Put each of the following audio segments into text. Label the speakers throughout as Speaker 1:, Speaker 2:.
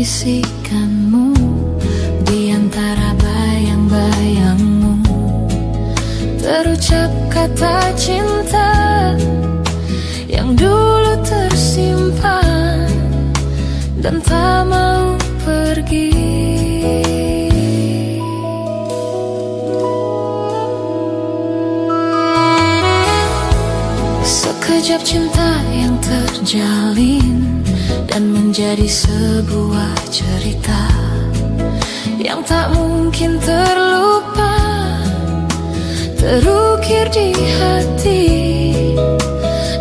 Speaker 1: bisikanmu di antara bayang-bayangmu. Terucap kata cinta yang dulu tersimpan dan tak mau pergi. Sekejap cinta yang terjalin dan menjadi sebuah cerita yang tak mungkin terlupa, terukir di hati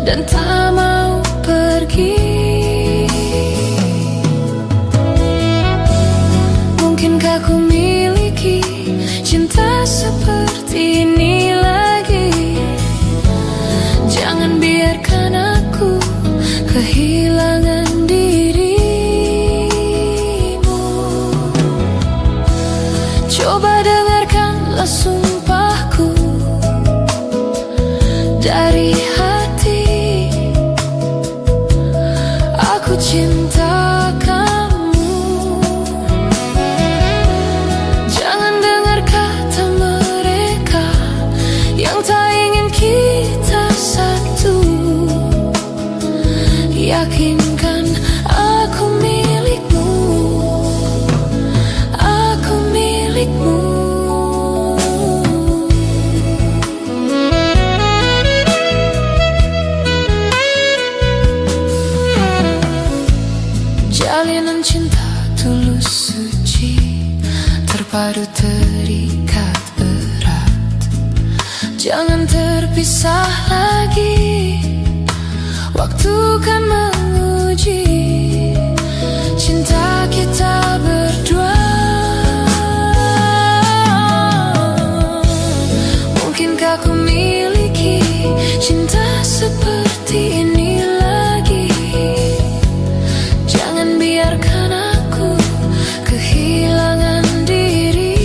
Speaker 1: dan tak mau pergi. Mungkinkah ku miliki cinta seperti ini lagi? Jangan biarkan aku kehilangan dirimu. Coba dengarkanlah sumpahku dari hati. Aku cinta kamu. Jangan dengar kata mereka yang tak ingin kita satu. Yakinkan aku milikmu, aku milikmu. Jalinan cinta tulus suci, terpadu terikat erat. Jangan terpisah lagi, waktu kan menguji cinta kita berdua. Mungkinkah ku miliki cinta seperti ini lagi? Jangan biarkan aku kehilangan dirimu.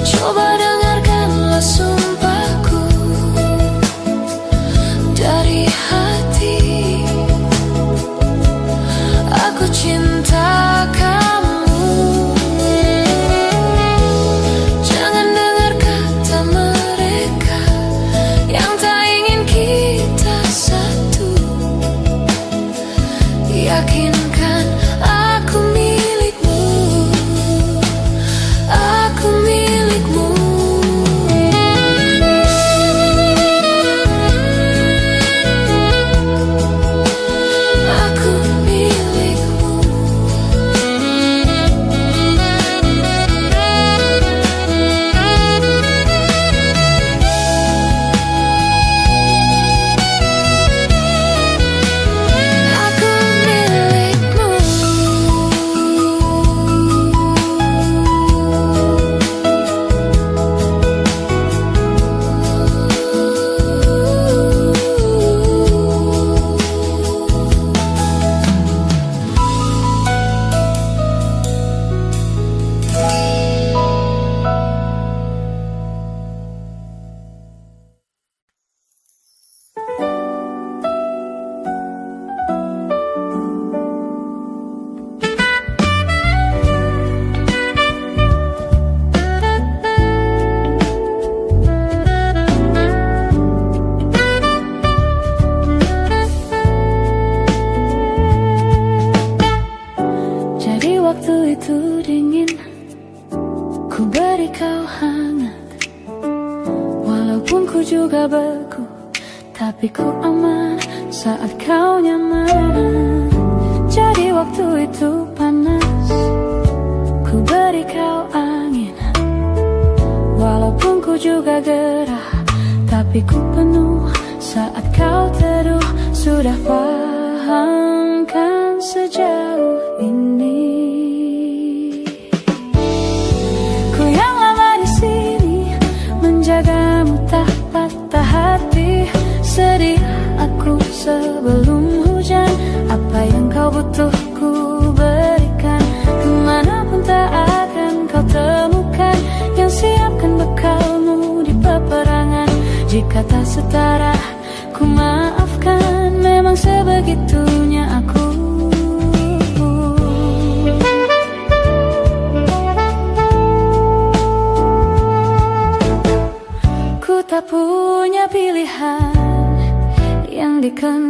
Speaker 1: Coba dengarkanlah sumpahku dari hati. Aku cinta kamu. Jangan dengar kata mereka yang tak ingin kita satu. Yakinkan aku milikmu, aku milikmu. Aku milikmu. Aku milikmu. Jadi waktu itu dingin, ku beri kau hangat. Walaupun ku juga beku, tapi ku aman saat kau nyaman. Jadi waktu itu panas, ku beri kau angin. Walaupun ku juga gerah, tapi ku penuh saat kau teduh. Sudah paham kan sejauh ini? Ku yang lama di sini menjagamu tak patah hati. Sedia aku sebelum hujan. Apa yang kau butuh ku berikan. Kemanapun tak akan kau temukan yang siapkan bekalmu di peperangan. Jika tak setara ku maafkan, memang sebegitu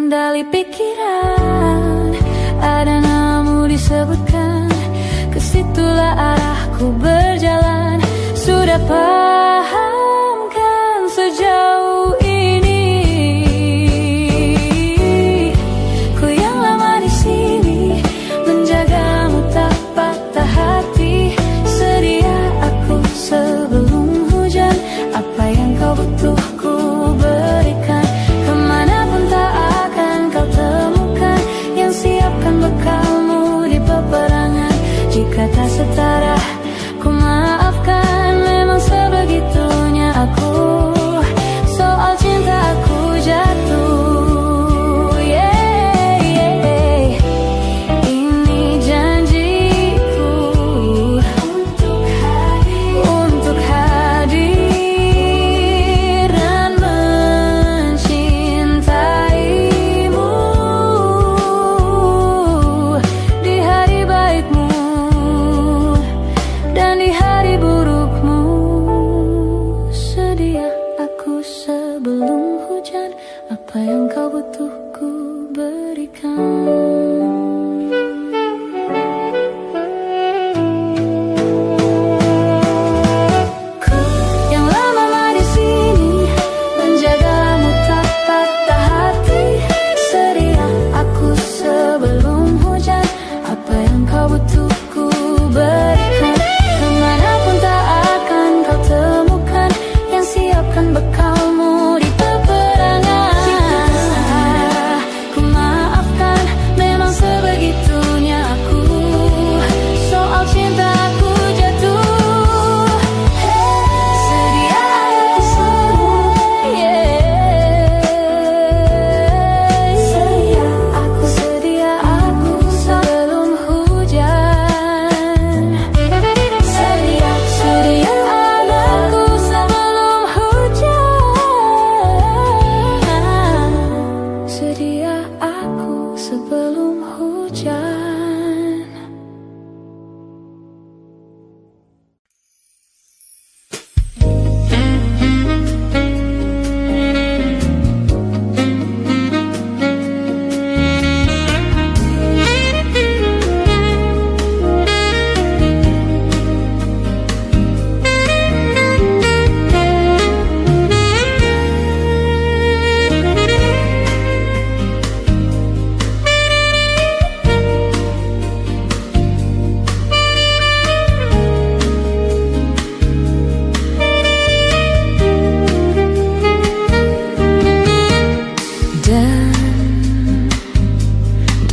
Speaker 1: mengendali pikiran. Ada namamu disebutkan, kesitulah arahku berjalan. Sudah pahamkan sejauh ini, ku yang lama di sini menjagamu tak patah hati. Sedia aku sebelum hujan, apa yang kau butuh ku berikan. Kemanapun tak akan kau temukan yang siapkan bekalmu di peperangan. Jika tak setara ku maafkan, memang sebegitunya aku. Soal cinta aku jatuh, yeah, yeah. Ini janjiku untuk hadir dan mencintaimu di hari baikmu dan di hari burukmu. Sedia aku sebelum hujan, apa yang kau butuh ku berikan. Ku yang lama di sini menjagamu tak patah hati. Sedia aku sebelum hujan, apa yang kau butuh ku berikan. Kemanapun tak akan kau temukan yang siapkan bekalmu di peperangan. Ku maafkan, memang sebegitunya aku. Soal cinta aku jatuh, sedia aku semua, yeah. Sedia aku sebelum hujan. Sedia aku sebelum hujan. Sedia aku sebelum hujan.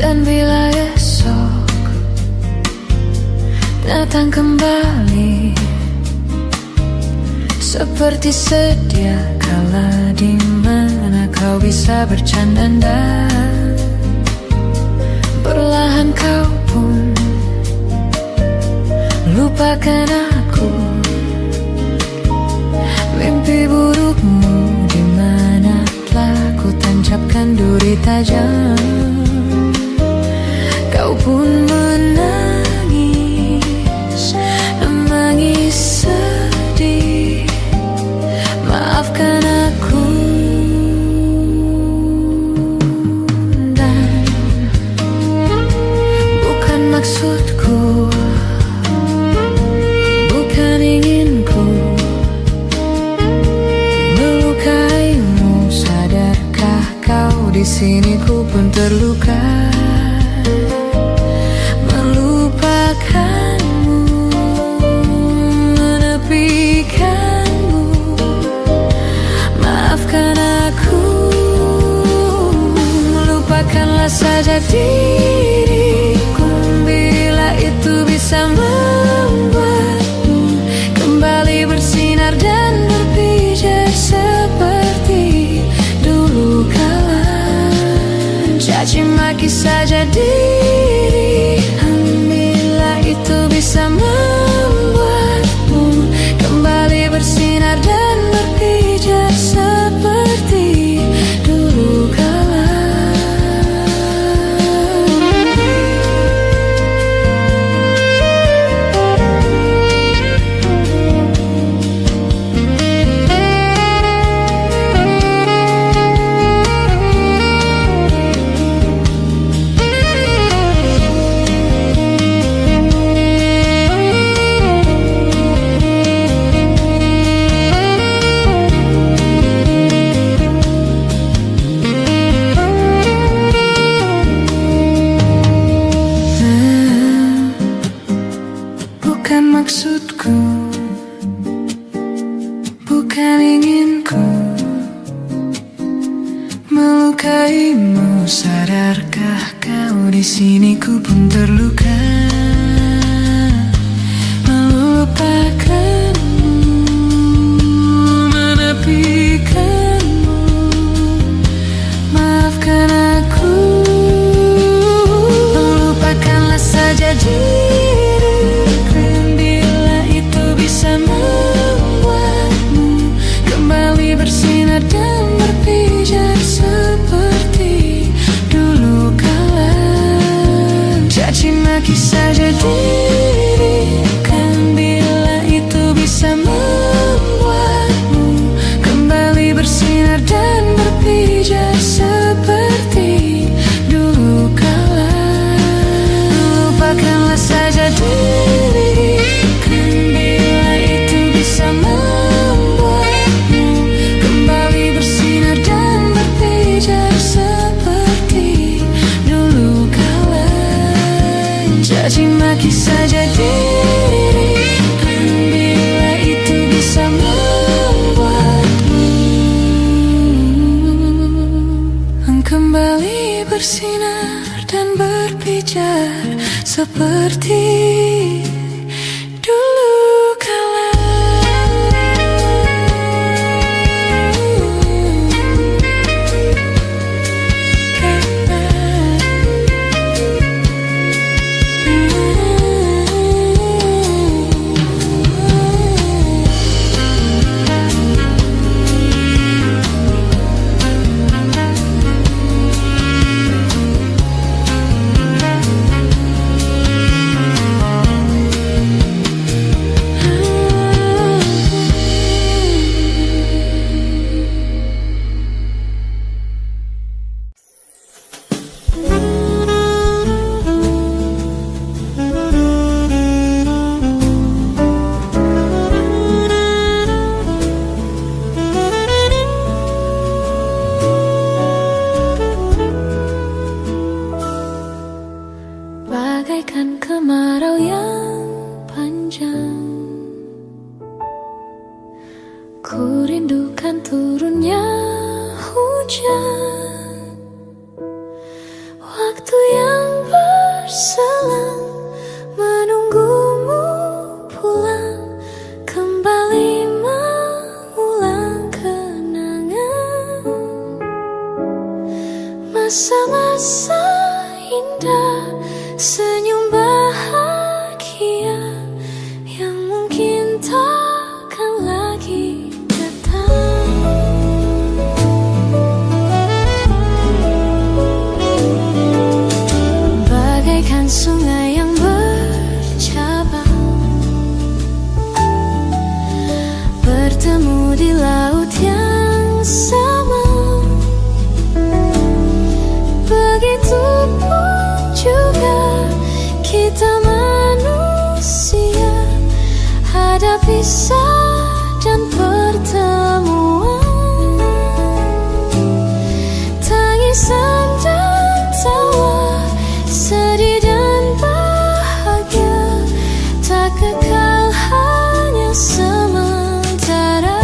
Speaker 1: Dan bila esok datang kembali seperti sedia kala, di mana kau bisa bercanda, perlahan kau pun lupakan aku. Mimpi burukmu di mana telah ku tancapkan duri tajam. Kau pun menangis sedih. Maafkan aku, dan bukan maksudku, bukan inginku melukaimu. Sadarkah kau di sini ku pun terluka. Melupakanmu, menepikanmu. Maafkan aku, lupakanlah saja diriku. Bila itu bisa membuatmu kembali bersinar dan berpijar seperti dulu kala. Caci maki saja diri, bila itu bisa membuatmu kembali bersinar dan berpijar seperti dulu kala. bukan maksudku, bukan inginku melukaimu. Sadarkah kau di sini ku pun terluka, melupakanmu, menepikanmu. Maafkan aku, melupakanlah saja diriku bila itu bisa membuatmu kembali bersinar dan berpijar seperti dulu kala. Caci maki saja dirikan bila itu bisa membuatmu kembali bersinar dan berpijar seperti dulu kala. Lupakanlah saja dirikan bila itu bisa membuatmu kembali bersinar dan berpijar seperti dulu kala. Caci maki saja dirikan bila itu bisa membuatmu kembali bersinar dan berpijar seperti dulu kala. Bagaikan kemarau yang panjang, ku rindukan turunnya hujan. Waktu yang berselang menunggumu pulang, kembali mengulang kenangan masa-masa indah, senyum bahagia yang mungkin takkan lagi datang. Bagaikan sungai yang bercabang, bertemu di laut yang sama. Begitupun juga kita manusia, hadapi pisah dan pertemuan, tangisan dan tawa, sedih dan bahagia, tak kekal, hanya sementara.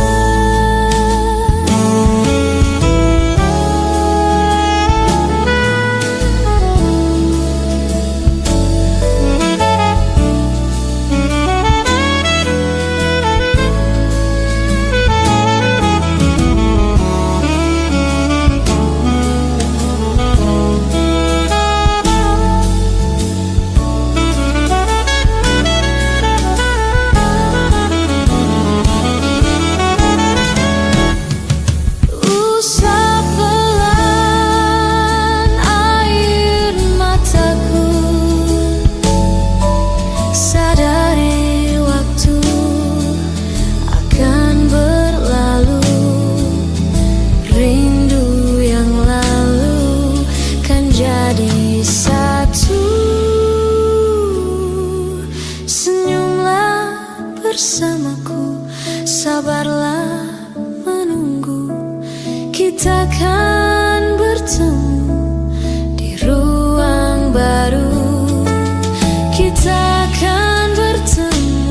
Speaker 1: Bersamaku, sabarlah menunggu, kita akan bertemu di ruang baru, kita akan bertemu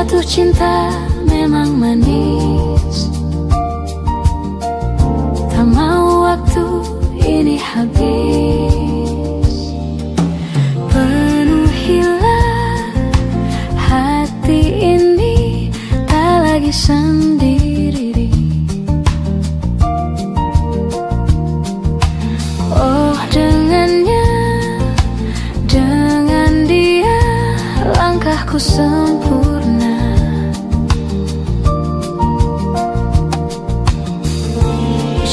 Speaker 1: Jatuh cinta memang manis, tak mau waktu ini habis. Penuhilah hati ini, tak lagi sendiri. Oh, dengannya, dengan dia langkahku sempurna.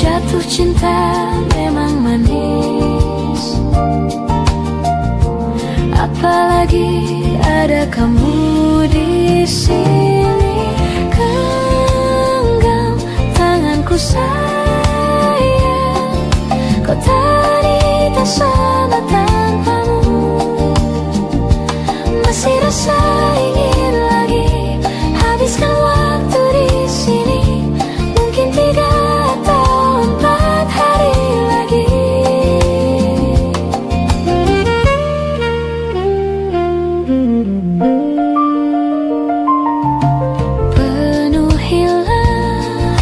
Speaker 1: Jatuh cinta memang manis, apalagi ada kamu di sini. Genggam tanganku sayang, kau tadi tak sama tanpamu. Masih rasa ingin lagi habiskan waktu di sini. Mungkin 3 atau 4 hari lagi. Penuhilah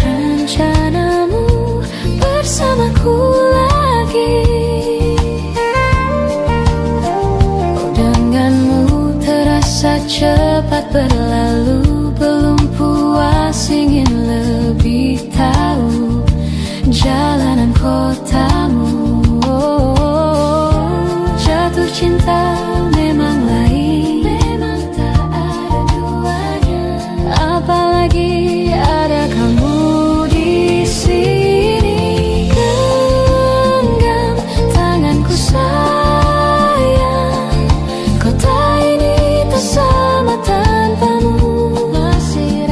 Speaker 1: rencanamu bersamaku lagi. Denganmu terasa cepat berlalu, belum puas ingin lebih tahu jalanan kotamu. Jatuh cinta memang lain, memang tak ada duanya, apalagi ada kamu di sini. Genggam tanganku sayang, kota ini tak sama tanpamu. Masih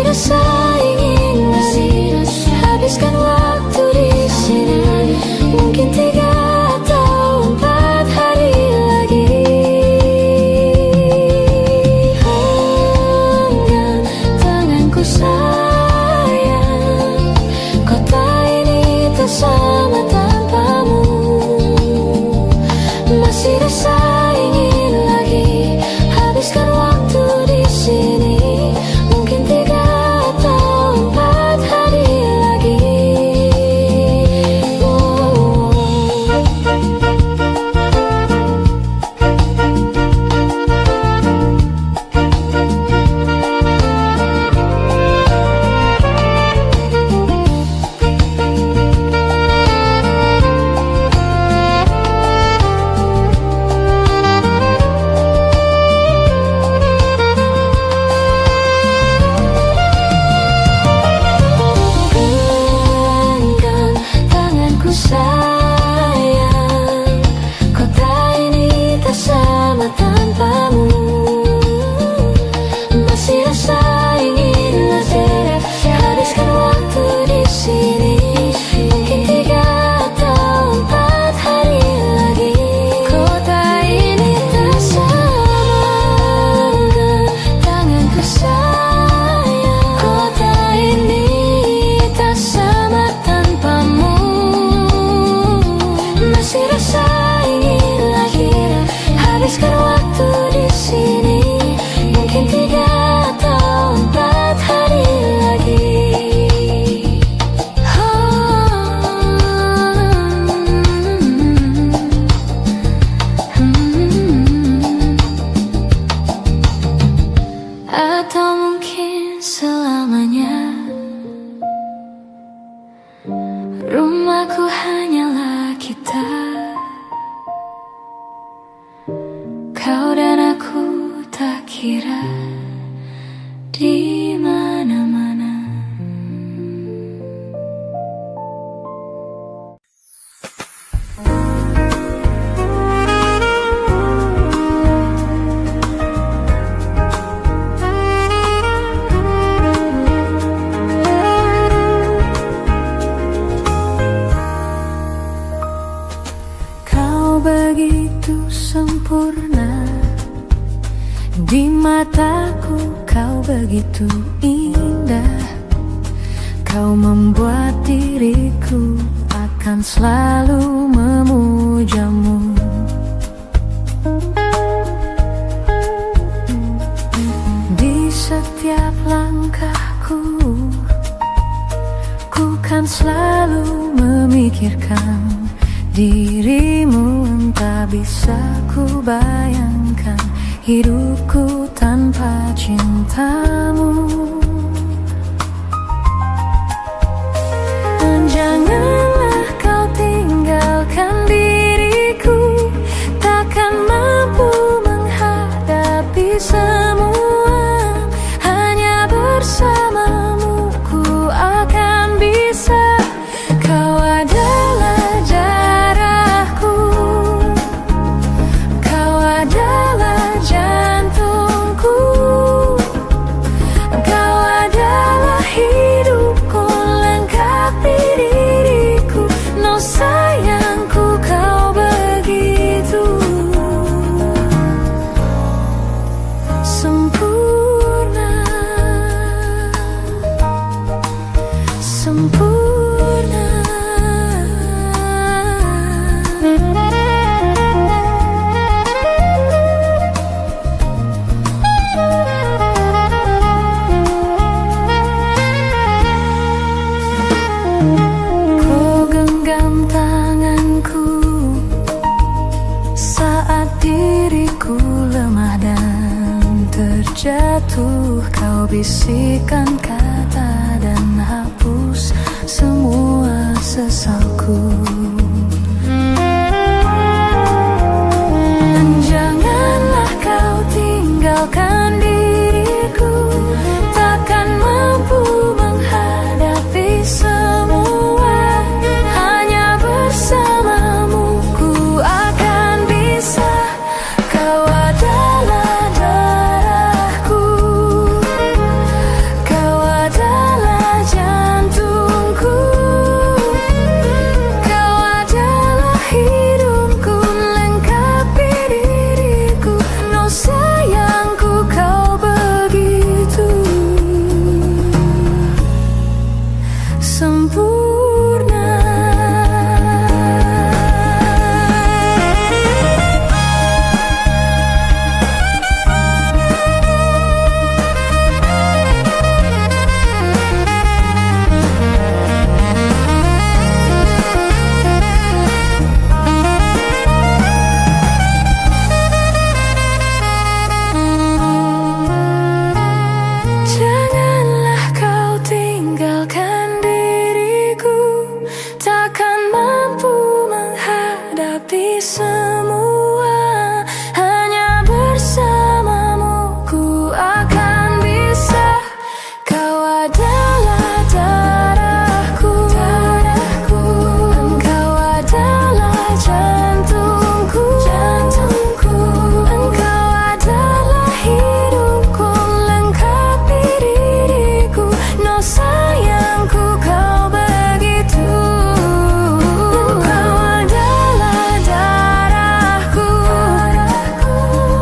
Speaker 1: rasa ingin lagi habiskan waktu di sini. Mungkin 3 atau 4 hari lagi. Genggam tanganku sayang, kota ini tak sama tanpamu. Masih rasa ingin lagi habiskan waktu di sini. Mungkin 3 atau 4 hari lagi. Genggam tanganku sayang, kota ini tak sama tanpamu. Masih rasa ingin lagi habiskan waktu di sini. Mungkin 3 atau 4 hari lagi. Kota ini tak sama. Genggam tanganku sayang, kota ini tak sama tanpamu. Masih rasa ingin lagi habiskan waktu di sini. Mungkin 3 atau 4 hari lagi. Atau mungkin selamanya. Rumahku hanyalah kita, kau dan aku tak kira di mana-mana. Kau begitu sempurna, di mataku kau begitu indah. Kau membuat diriku akan selalu memujamu. memikirkan dirimu, entah bisa ku bayangkan hidupku tanpa cintamu. Dan janganlah kau tinggalkan diriku, takkan mampu menghadapi semua. Hanya bersamamu ku akan bisa. Kau adalah darahku, kau adalah jantungku, kau adalah hidupku, lengkapi diriku. No sayangku, kau begitu sempurna, sempurna. Kau genggam tanganku saat diriku lemah dan terjatuh. Kau bisikan kata dan hapus semua sesalku. Dan janganlah kau tinggalkan diriku, takkan mampu menghadapi semua. Hanya bersamamu ku akan bisa. Kau adalah darahku, kau adalah jantungku, kau adalah hidupku, lengkapi diriku. No sayangku, kau begitu sempurna. Janganlah kau tinggalkan diriku, takkan mampu menghadapi semua. Hanya bersamamu ku akan bisa. Kau adalah darahku, engkau adalah jantungku, engkau adalah hidupku, lengkapi diriku. No sayangku, kau begitu. Kau adalah darahku,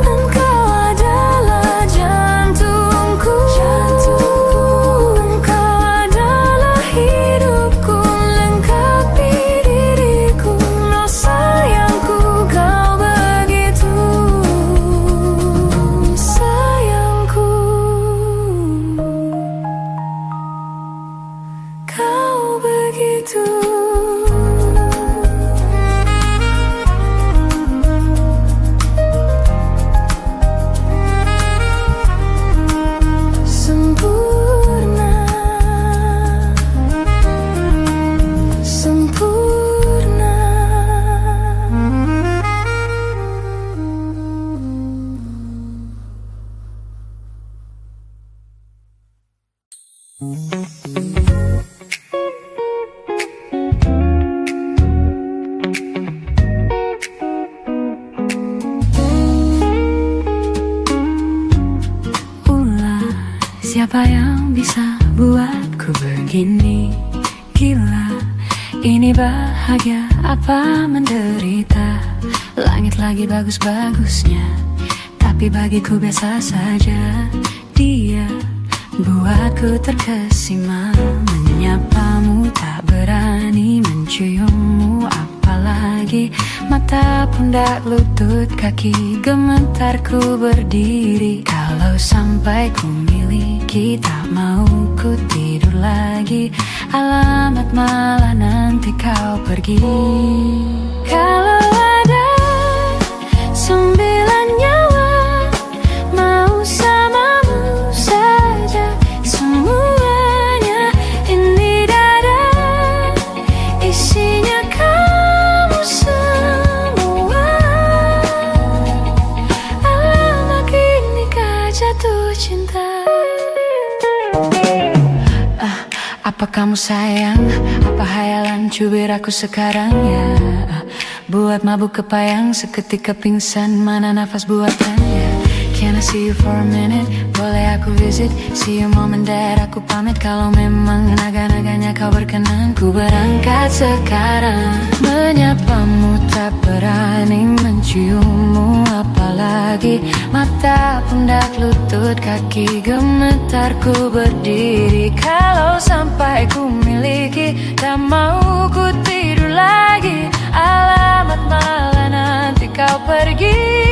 Speaker 1: engkau adalah jantungku, engkau adalah hidupku, lengkapi diriku. No sayangku, kau begitu sayangku, kau begitu sempurna, sempurna. Ulah, siapa yang bisa buatku begini? Gila, ini bahagia apa menderita? Langit lagi bagus-bagusnya, tapi bagiku biasa saja. Dia buatku terkesima, menyapamu tak berani menciummu, apalagi mata, pundak, lutut, kaki. Gemetarku berdiri kalau sampai ku miliki, tak mau ku tidur lagi. Alamat malah nanti kau pergi. Kalau ada 9 nyawa, mau samamu saja semuanya. Ini dada, isinya kamu semua. Alamak, inikah jatuh cinta? Apa kamu sayang? Apa hayalan cubit aku sekarang ya? Buat mabuk kepayang, seketika pingsan, mana nafas buatannya? Can I see you for a minute? Boleh aku visit? See you mom and dad, aku pamit. Kalau memang naga-naganya kau berkenan, ku berangkat sekarang. Menyapamu tak berani, menciummu apalagi. Mata, pundak, lutut, kaki gemetar ku berdiri. Kalau sampai ku miliki, tak mau ku tidur lagi. Alamat malah nanti kau pergi.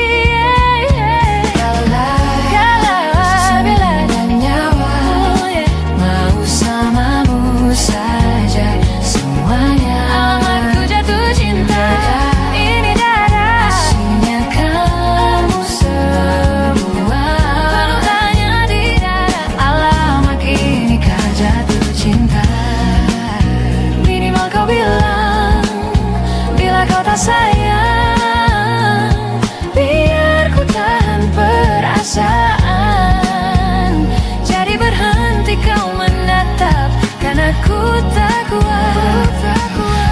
Speaker 1: Sayang, biar ku tahan perasaan. Jadi berhenti kau menatap, karena ku tak kuat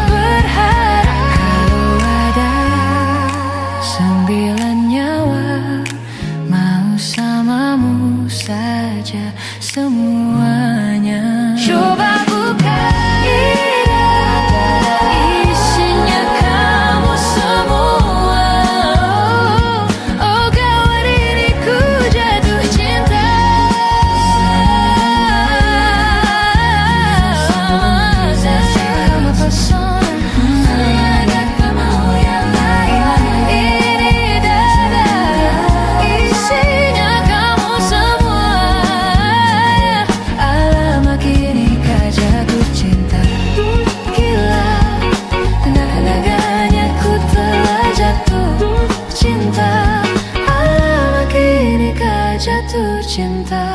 Speaker 1: berharap. Kalau ada 9 nyawa, mau samamu saja semuanya. Coba buka jatuh cinta.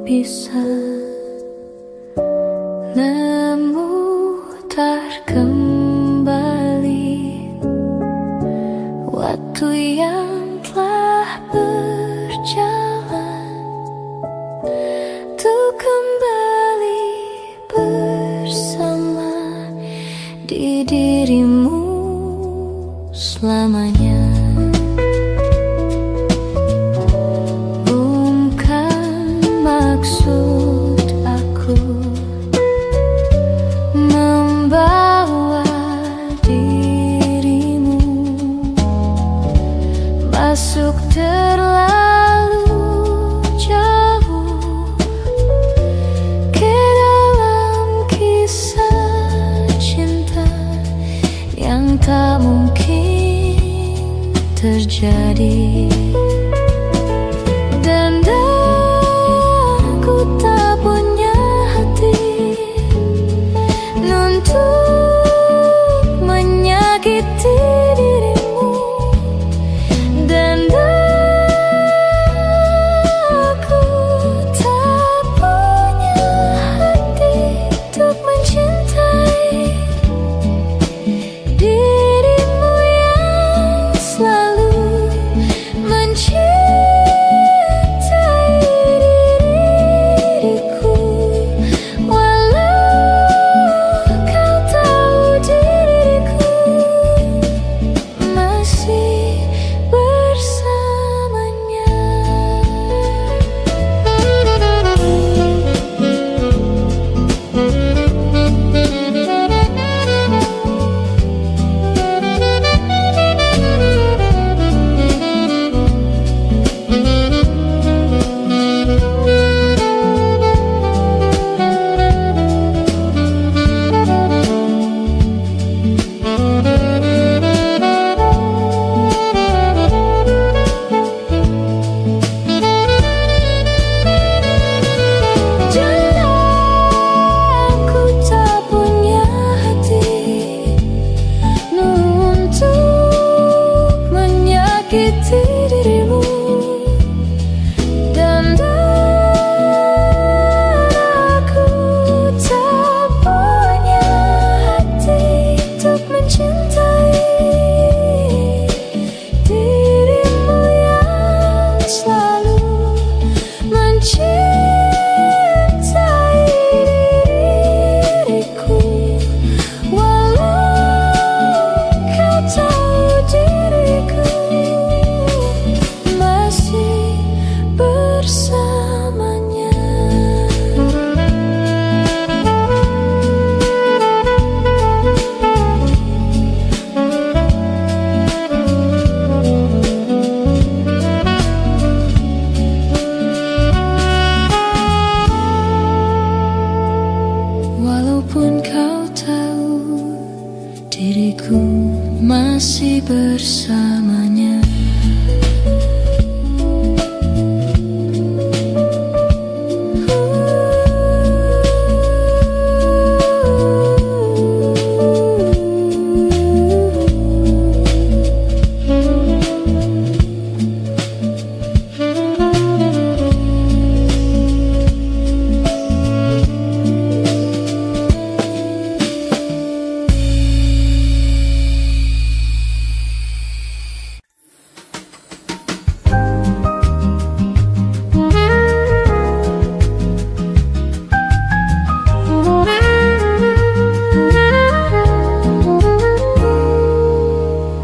Speaker 1: Bisa memutar kembali waktu yang telah berjalan, untuk kembali bersama di dirimu selamanya. Maksud aku membawa dirimu masuk terlalu jauh ke dalam kisah cinta yang tak mungkin terjadi. Dan tak punya hati untuk menyakiti dirimu, dan aku tak punya hati untuk mencintai dirimu yang selalu mencintai. menyakiti dirimu. Dan aku tak punya hati untuk mencintai dirimu yang selalu mencintai diriku. Walau kau tahu diriku masih bersamanya. Walaupun kau tahu diriku masih bersamanya.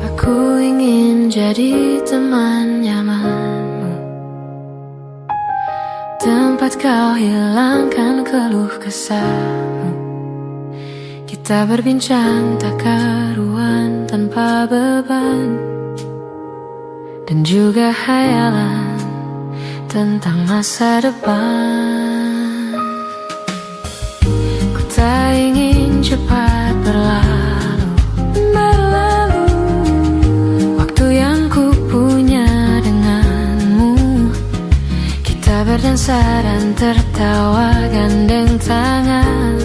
Speaker 1: Aku ingin jadi teman nyamanmu, tempat kau hilangkan keluh kesahmu. Kita berbincang tak karuan tanpa beban, dan juga hayalan tentang masa depan. Ku tak ingin cepat berlalu. Waktu yang ku punya denganmu, kita berdansa dan tertawa gandeng tangan.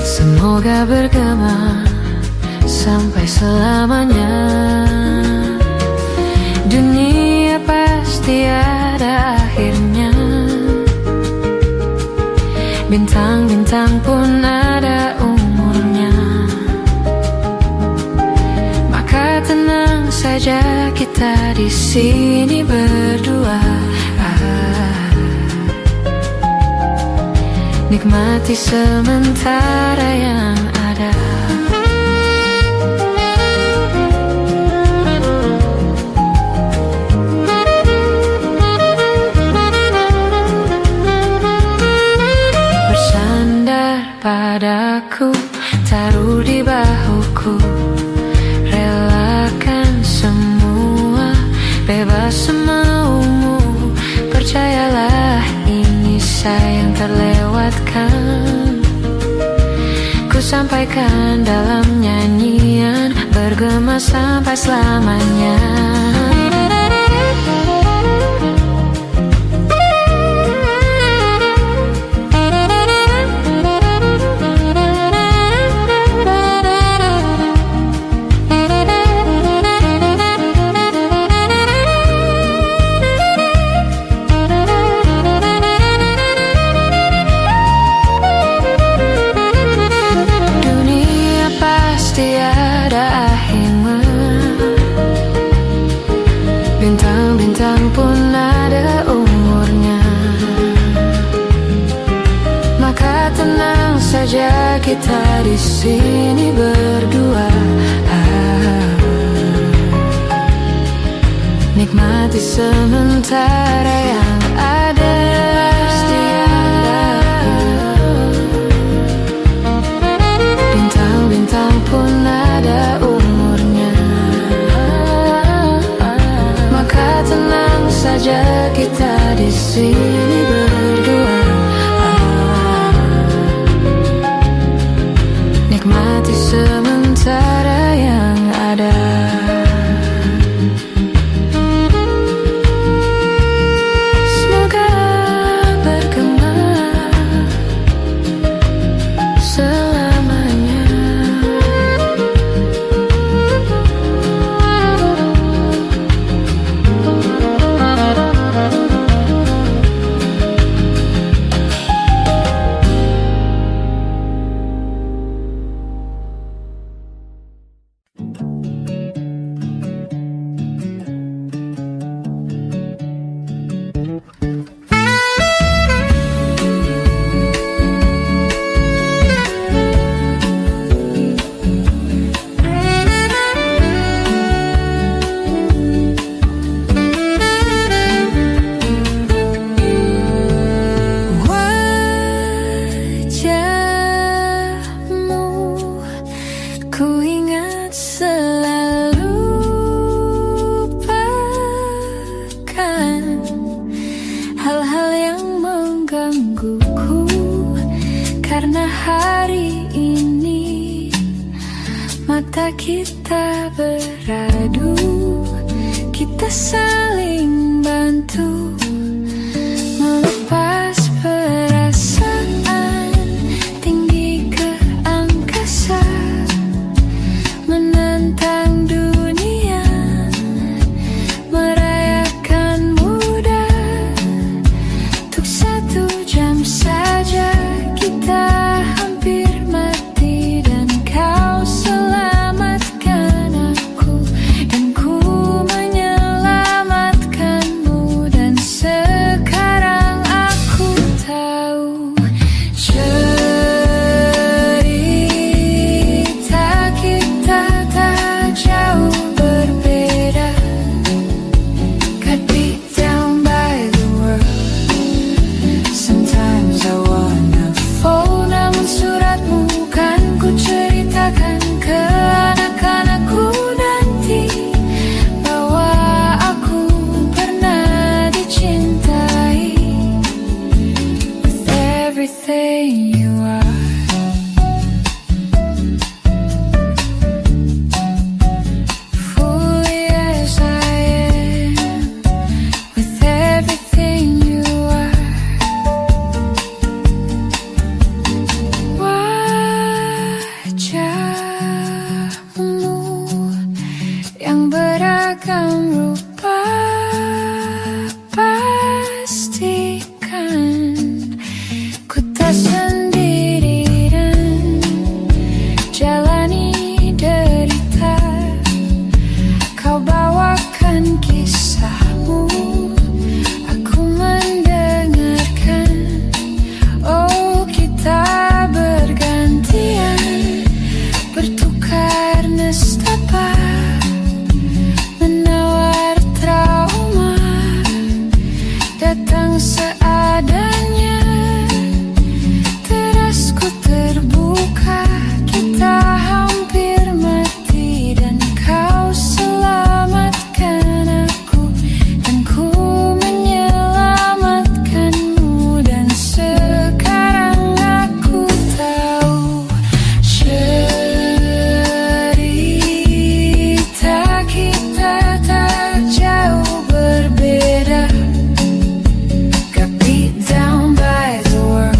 Speaker 1: Semoga bergema sampai selamanya. Dunia pasti ada akhirnya, bintang-bintang pun ada umurnya. Maka tenang saja kita di sini berdua. Nikmati sementara yang ada. Bersandar padaku, taruh di bahuku, relakan semua, bebas semaumu. Percayalah ini sayang terlewatkan. Ku sampaikan dalam nyanyian, bergema sampai selamanya. Bintang-bintang pun ada umurnya. Maka tenang saja kita di sini berdua. Nikmati sementara yang ada. Bintang-bintang pun ada umurnya. Maka tenang saja kita di sini berdua. Nikmati sementara yang ada. Semoga bergema selamanya. saling bantu melepas perasaan tinggi ke angkasa, menantang dunia, merayakan muda. Untuk 1 jam saja kita hampir mati, dan kau selamatkan aku, dan ku menyelamatkanmu. Dan sekarang aku tahu cerita kita tak jauh berbeda. Got beat down by the world. Sometimes I wanna fall, namun suratmu kan ku ceritakan ke anak-anakku nanti, bahwa aku pernah dicintai. With everything you are, fully as I am. With everything you are. Wajahmu yang beragam rupa, pastikan ku tak sendiri dan jalani derita. Kau bawakan kisahmu, aku mendengarkan. Oh, kita bergantian, bertukar nestapa, menawar trauma, datang seadanya. Terasku terbuka, kita hampir mati, dan kau selamatkan aku, dan ku menyelamatkanmu. Dan sekarang aku tahu cerita kita tak jauh berbeda. Got beat down by the world.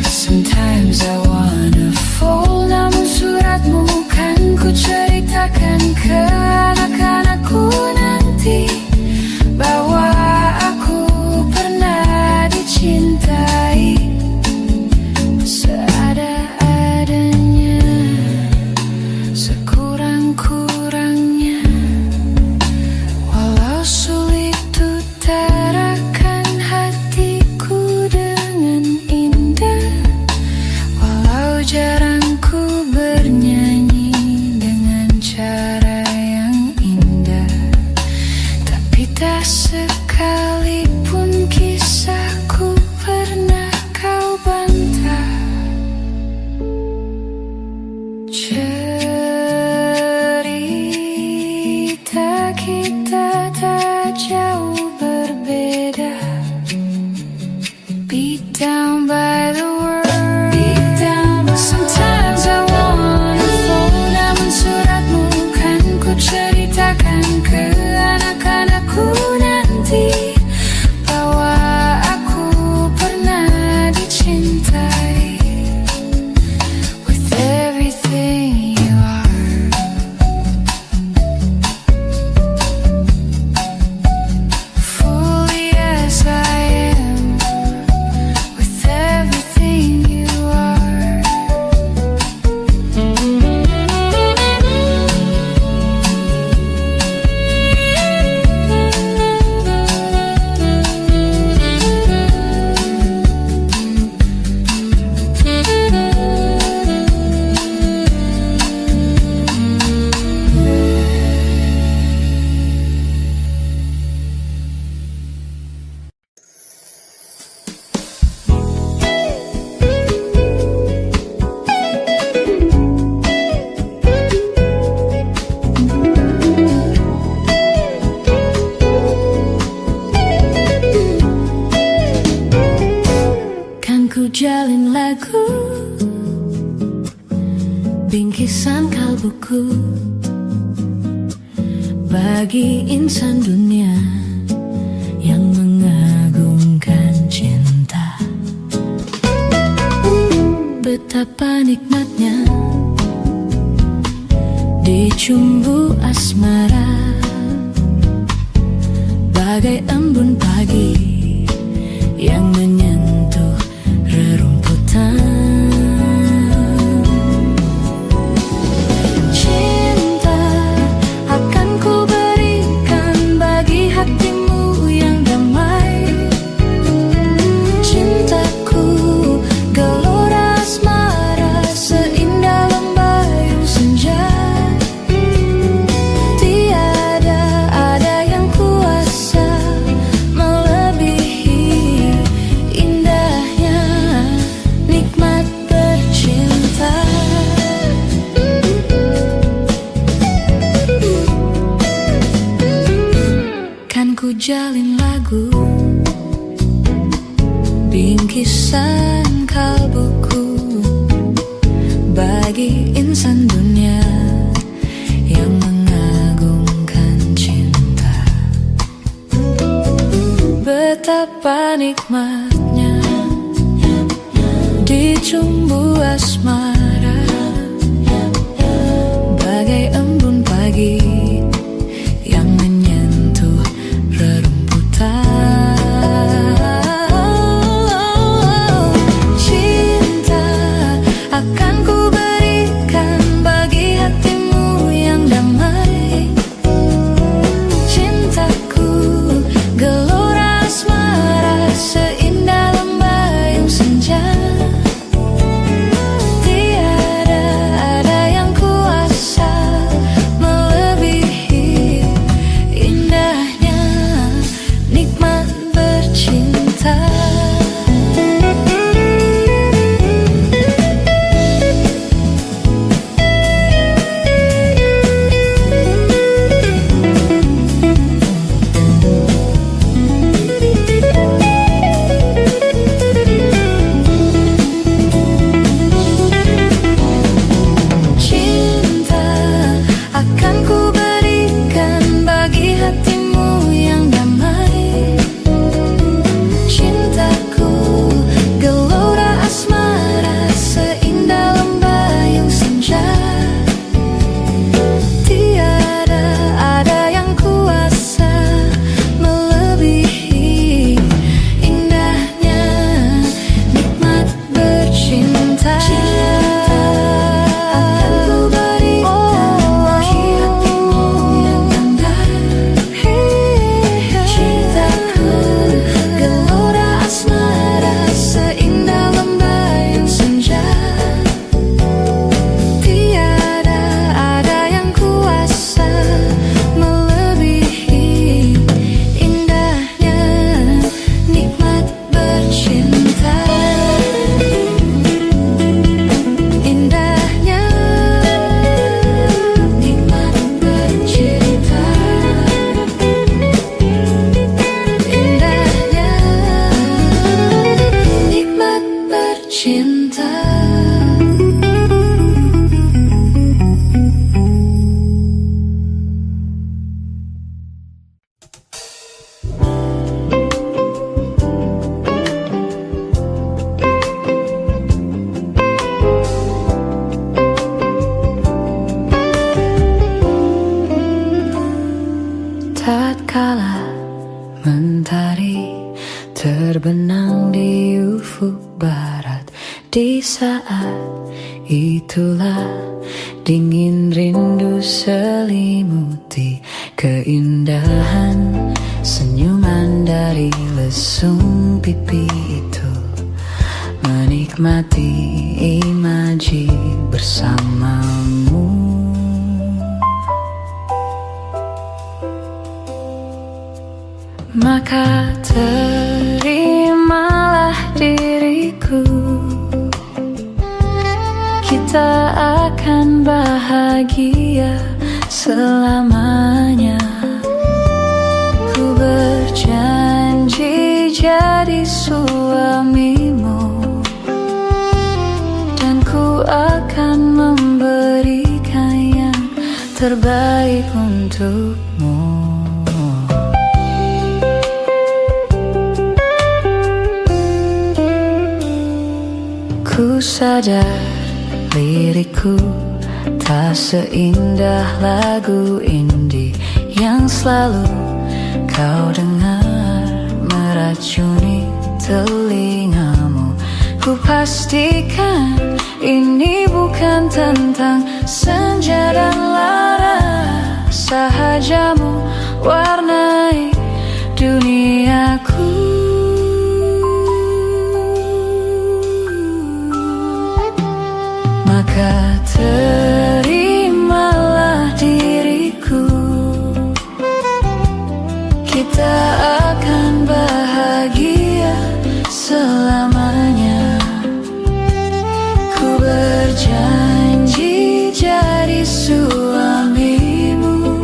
Speaker 1: Sometimes I wanna fall, namun suratmu kan ku ceritakan ke anak-anakku nanti, bahwa aku pernah dicintai. Seada-adanya, sekurang-kurangnya, walau sulit utarakan hatiku dengan indah, walau jarang ku bernyanyi dengan cara yang indah, tapi tak sekalipun kisahku pernah kau bantah. Cerita kita tak jauh berbeda. Beat down by the world. Sometimes I wanna fall, namun suratmu kan ku ceritakan ke anak-anakku nanti, bahwa aku pernah dicintai. With everything you are, fully as I am. With everything you are. jalin lagu bingkisan kalbuku, bagi insan dunia yang mengagungkan cinta. Betapa nikmatnya dicumbu asmara, bagai embun pagi yang menyentuh rerumputan. Cinta akan ku berikan bagi hatimu yang damai. Cintaku gelora asmara seindah lembayung senja. Tiada ada yang kuasa melebihi indahnya nikmat bercinta. Kan ku jalin lagu bingkisan kalbuku bagi insan dunia yang mengagungkan cinta. Betapa nikmatnya dicumbu asmara, bagai embun pagi yang menyentuh rerumputan. Cinta akan ku berikan bagi hatimu yang damai. Cintaku gelora asmara seindah lembayung senja. Tiada ada yang kuasa melebihi indahnya nikmat bercinta. Cinta akan ku berikan bagi hatimu yang damai. Cintaku gelora asmara seindah lembayung senja. Tiada ada yang kuasa melebihi indahnya nikmat bercinta. Akan ku berikan bagi hatimu yang damai. Cintaku gelora asmara seindah lembayung senja. Tiada ada yang kuasa melebihi indahnya nikmat bercinta. Indahnya nikmat bercinta. Indahnya nikmat bercinta. Tatkala mentari terbenam di ufuk barat, di saat itulah dingin rindu selimuti keindahan senyuman dari lesung pipi itu. Menikmati imaji bersamamu. Maka terimalah diriku, kita akan bahagia selamanya. Ku berjanji jadi suamimu, dan ku akan memberikan yang terbaik untukmu. sadar lirikku tak seindah lagu indie yang selalu kau dengar meracuni telingamu. Ku pastikan ini bukan tentang senja dan lara, sahajamu warnai duniaku. Maka terimalah diriku, kita akan bahagia selamanya. Ku berjanji jadi suamimu,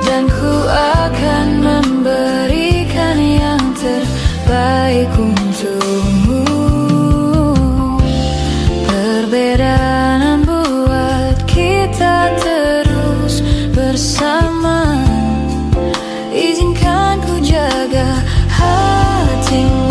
Speaker 1: dan ku akan memberikan yang terbaik untukmu. Perbedaan buat kita terus bersama. Izinkan ku jaga hatimu.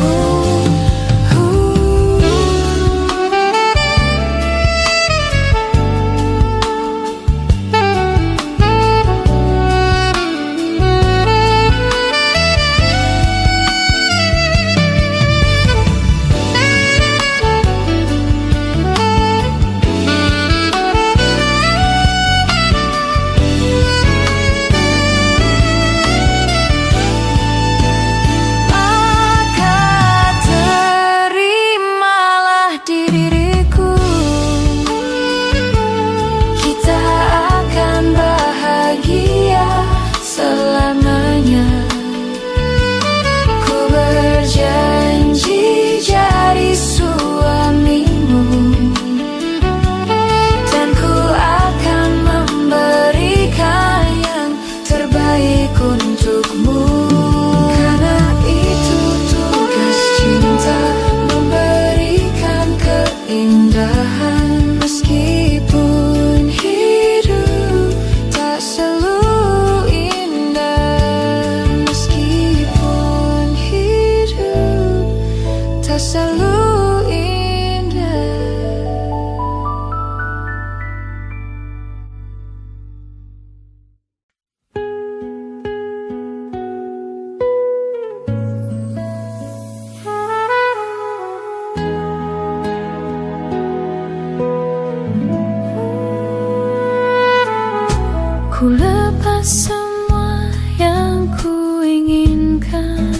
Speaker 1: Ku lepas semua yang ku inginkan,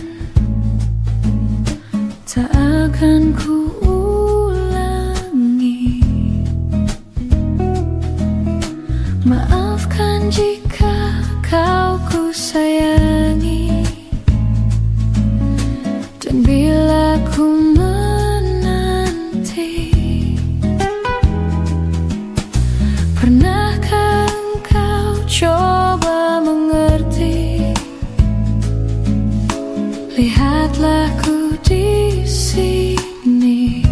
Speaker 1: tak akan ku ulangi. Maafkan jika kau ku sayangi, dan bila ku menanti, pernahkah coba mengerti? Lihatlah ku di sini.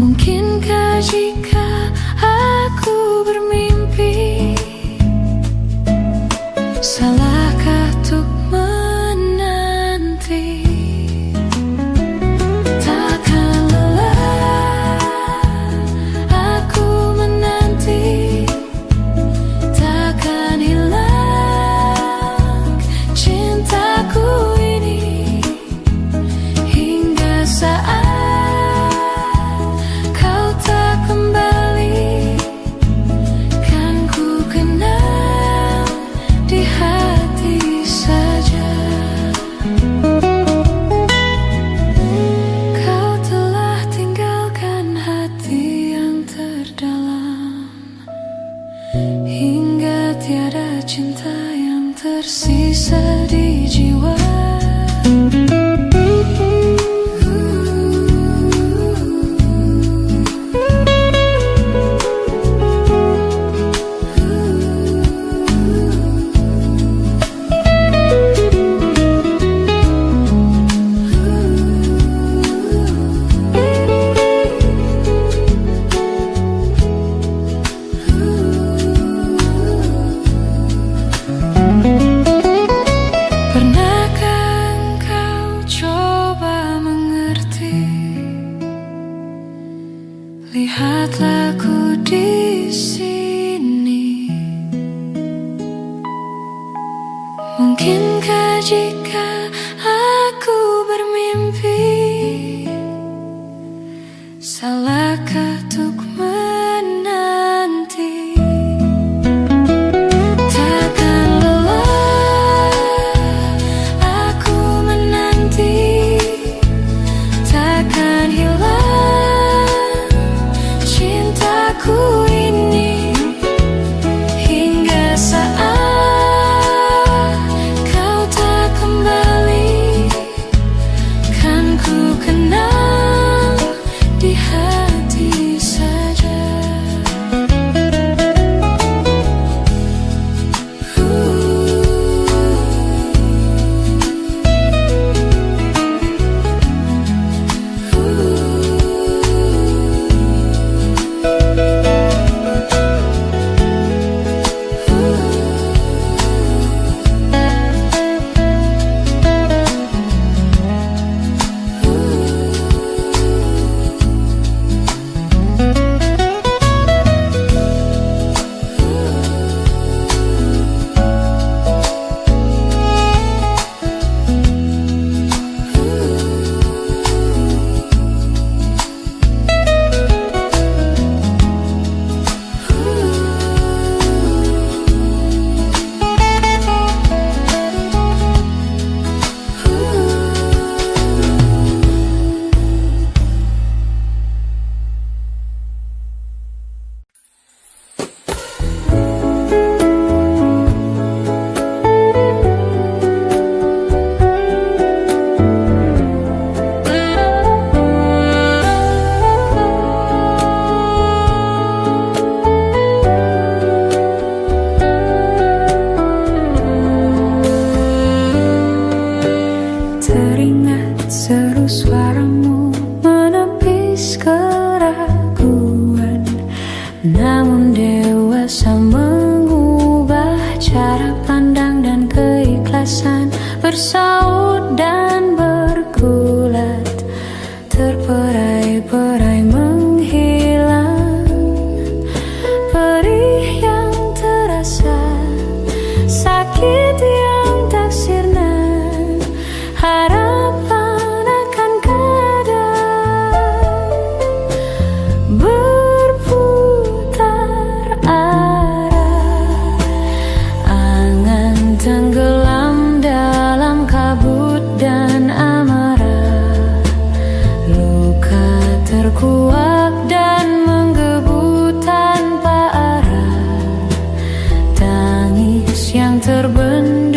Speaker 1: Mungkinkah jika aku bermimpi, salahkah untuk menanti? Takkan lelah aku menanti, takkan hilang cintaku ini, hingga saat kau tak kembali, kan ku kenal di hati saja. Kau telah tinggalkan hati yang terdalam, hingga tiada cinta yang tersisa di jiwa. jika aku bermimpi? Salahkah untuk menanti? Takkan lelah aku menanti, takkan hilang cintaku ini hingga saat kau tak kembali. Kan ku kenal di hati saja. Teringat seru suaramu menepis keraguan, namun dewasa mengubah cara pandang dan keikhlasan, bersaut dan bergulat, terperai-perai menghilang. Perih yang terasa, sakit yang tak sirna, harapan akan kadang berputar arah. Angan tenggelam dalam kabut dan amarah, luka terkuak dan menggebu tanpa arah. Tangis yang terbendung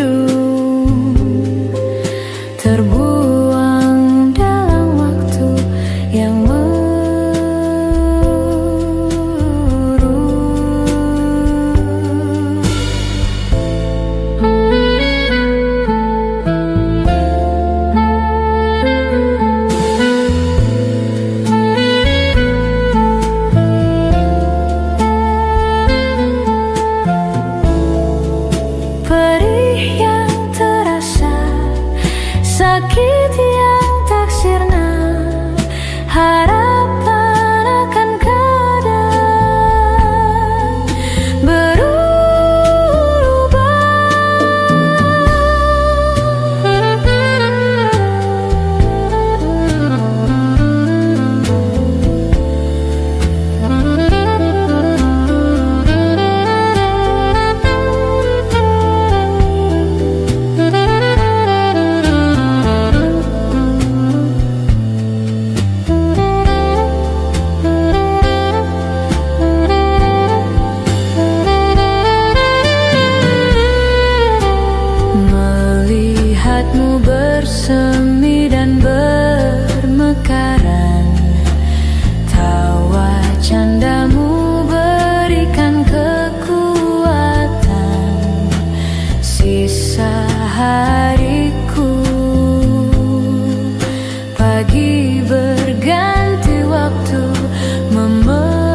Speaker 1: terbuang dalam waktu yang perih yang terasa, sakit yang tak sirna, harapan akan kadang berubah. Melihatmu bersemi dan bermekaran, tawa candamu berikan kekuatan. Sisa hariku, pagi berganti waktu memelukmu.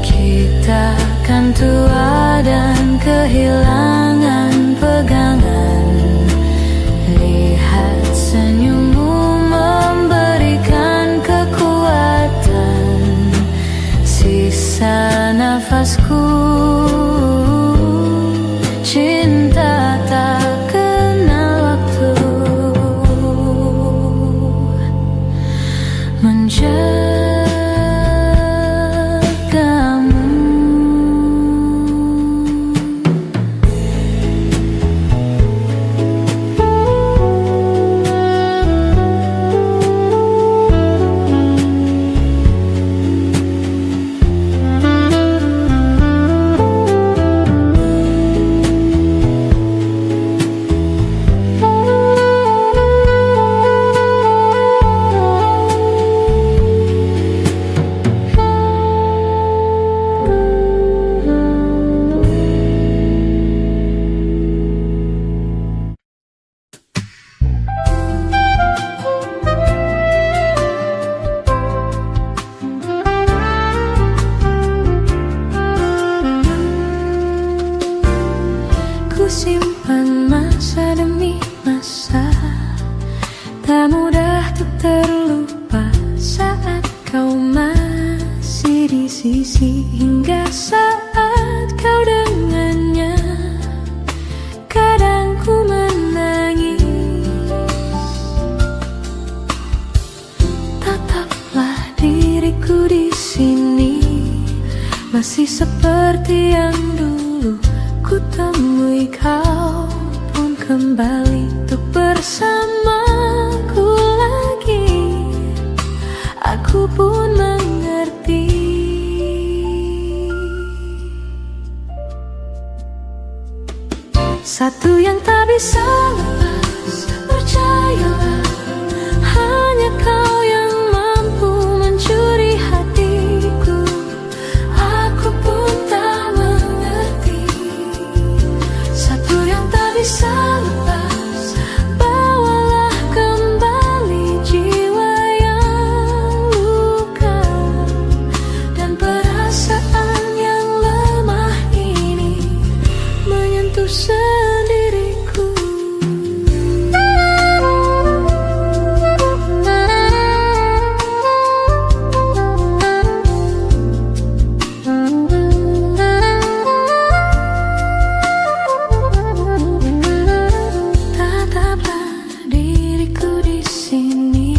Speaker 1: Kita kan tua dan kehilangan pegangan. Lihat senyummu memberikan kekuatan. menjagamu. Ku simpan masa demi masa, tak mudah untuk terlupa saat kau masih di sisi, hingga saat kau dengannya. Kadang ku menangis, tataplah diriku di sini, masih seperti yang dulu. Ku temui kau pun kembali untuk bersamaku lagi. Aku pun mengerti. Satu yang tak bisa lepas, percayalah, hanya kau yang mampu mencuri hatiku. Aku pun tak mengerti. Satu yang tak bisa lepas, bawalah kembali jiwa yang luka dan perasaan yang lemah ini menyentuh sendiriku. Tataplah diriku di sini,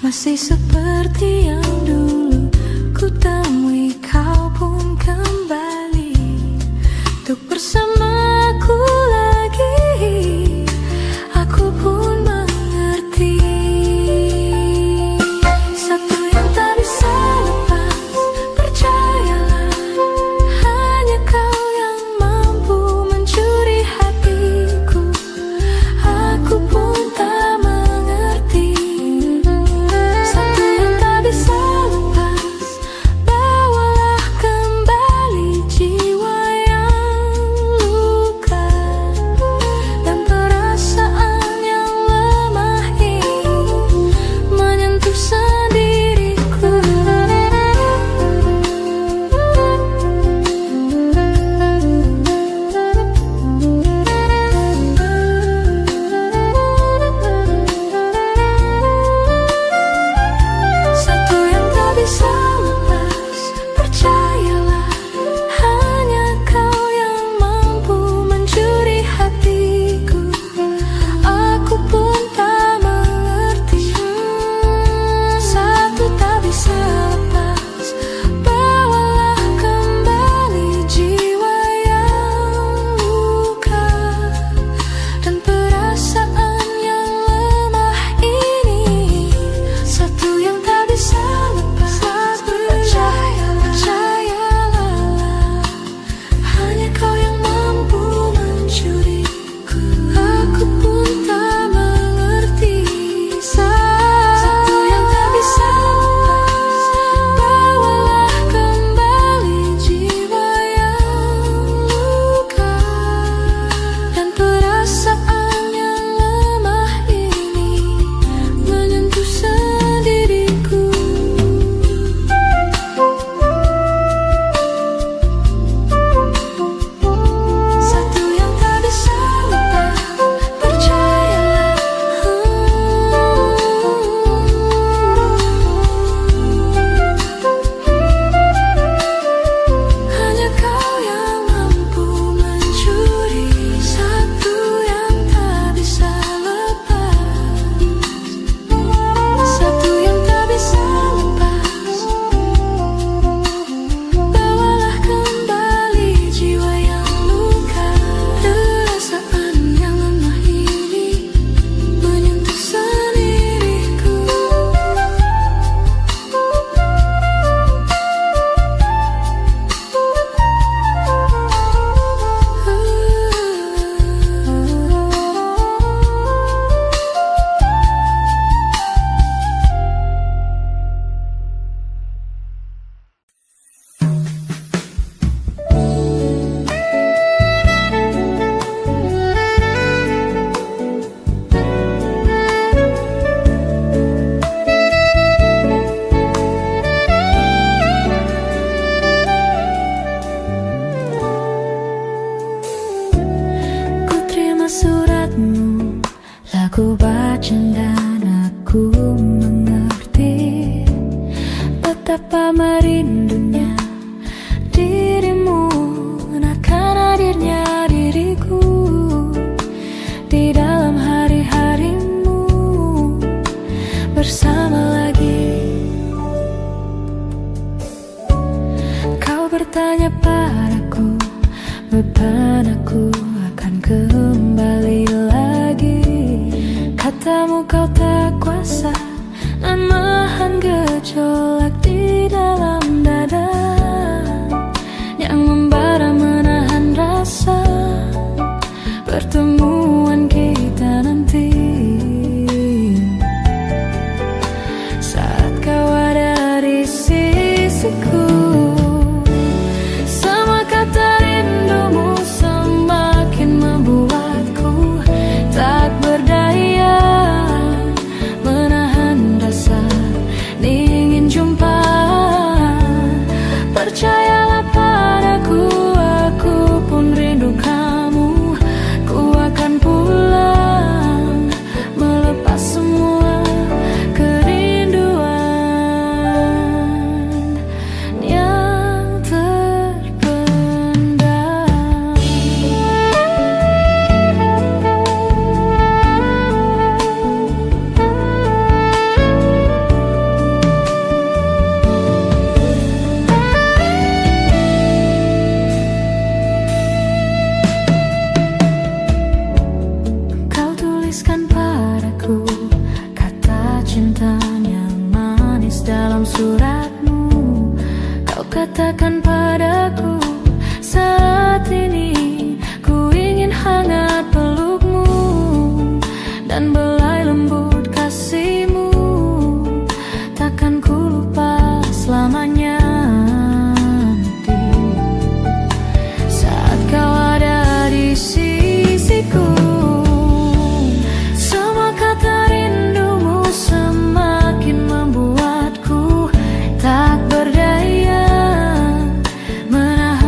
Speaker 1: masih seperti yang dulu. Ku temui kau pun kembali untuk bersamaku lagi. Aku pun mengerti. Satu yang tak bisa lepas, percayalah, hanya kau yang mampu mencuri hatiku. Aku pun tak mengerti. Satu yang tak bisa lepas, bawalah kembali jiwa yang luka mengerti betapa merindunya dirimu, akan hadirnya diriku di dalam hari-harimu bersama lagi. Kau bertanya padaku, beban aku akan kembali lagi. Katamu kau tak kuasa menahan gejolak di dalam dada yang membara menahan rasa pertemuan kita nanti. Saat kau ada di sisiku, sama kata rindumu semakin membuatku tak berdaya menahan rasa ingin jumpa. Percayalah padaku, aku pun rindu kamu. Ku akan pulang melepas semua kerinduan yang terpendam. Kau tuliskan padaku kata cinta yang manis dalam suratmu. Kau katakan padaku, saat ini ku ingin hangat pelukmu dan belai lembut kasihmu. Takkan ku lupa selamanya nanti. Saat kau ada di sisiku, semua kata rindumu semakin membuatku tak berdaya menahan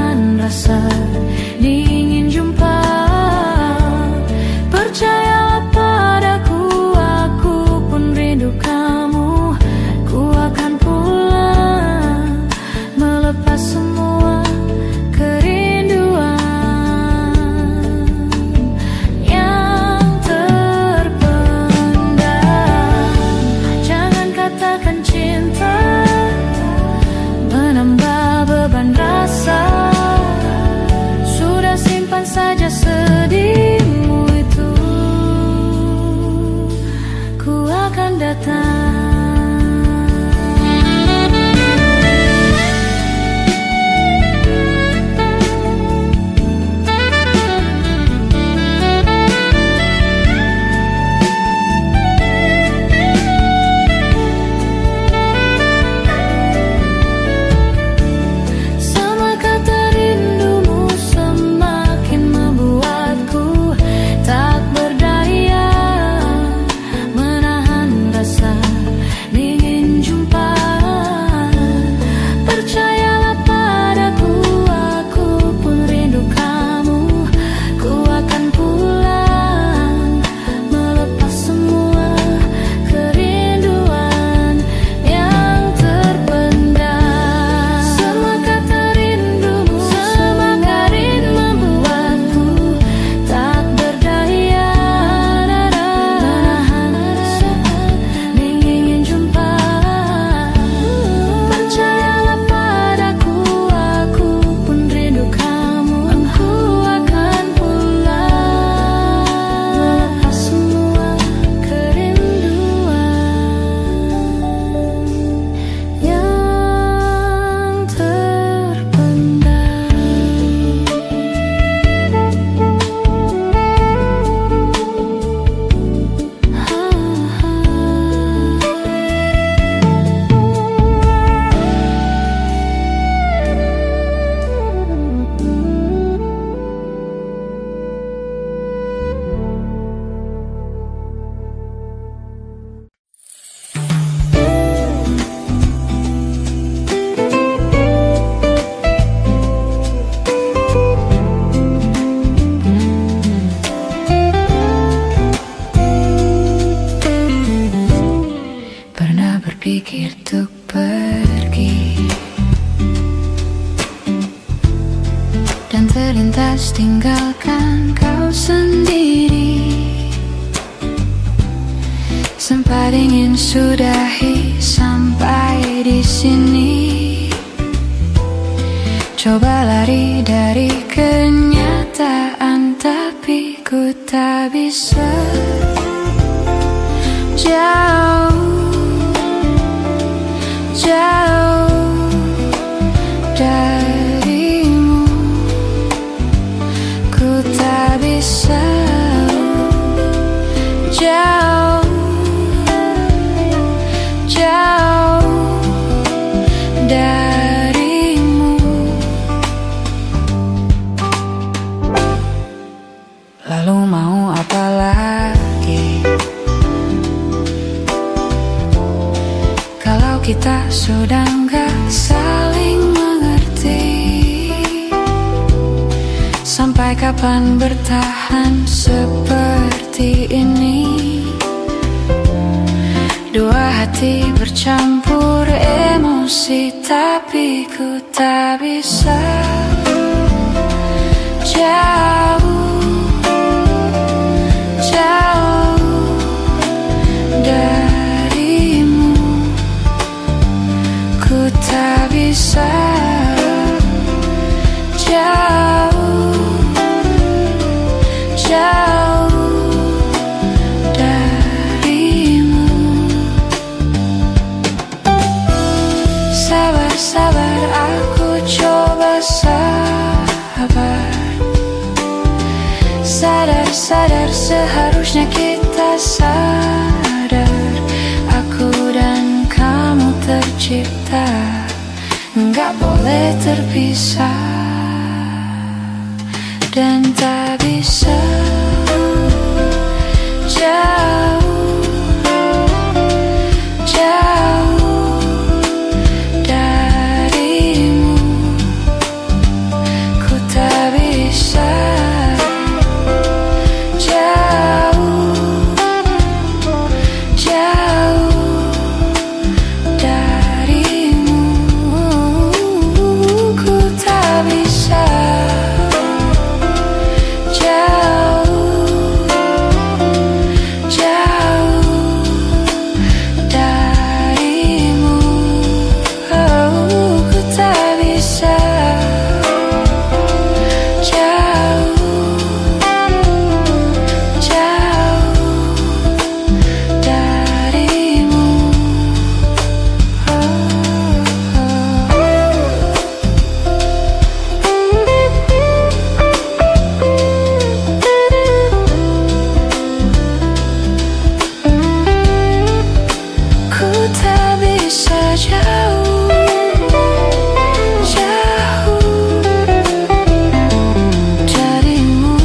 Speaker 1: terpikir untuk pergi, dan terlintas tinggalkan kau sendiri. Sempat ingin sudahi sampai di sini, coba lari dari kenyataan, tapi ku tak bisa jauh, jauh darimu. Ku tak bisa jauh, jauh darimu. Lalu mau apa lagi kalau kita sudah gak saling mengerti? Sampai kapan bertahan seperti ini? Dua hati bercampur emosi, tapi ku tak bisa jauh, jauh darimu. Ku tak bisa jauh, jauh darimu. Sabar, sabar, aku coba sabar. Sadar, sadar, seharusnya kita sadar. Aku dan kamu tercipta, nggak boleh terpisah, dan tak bisa jauh, jauh darimu. Ku tak bisa jauh, jauh darimu. Ku tak bisa jauh, jauh darimu. Oh, ku tak bisa jauh, jauh darimu. Ku tak bisa jauh, jauh darimu.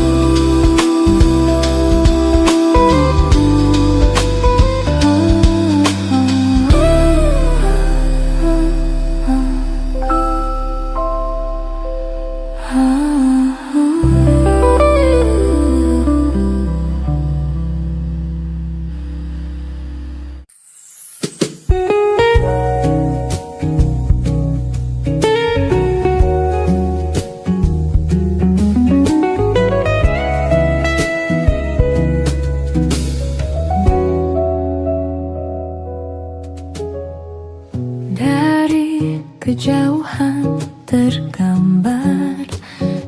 Speaker 1: Dari kejauhan tergambar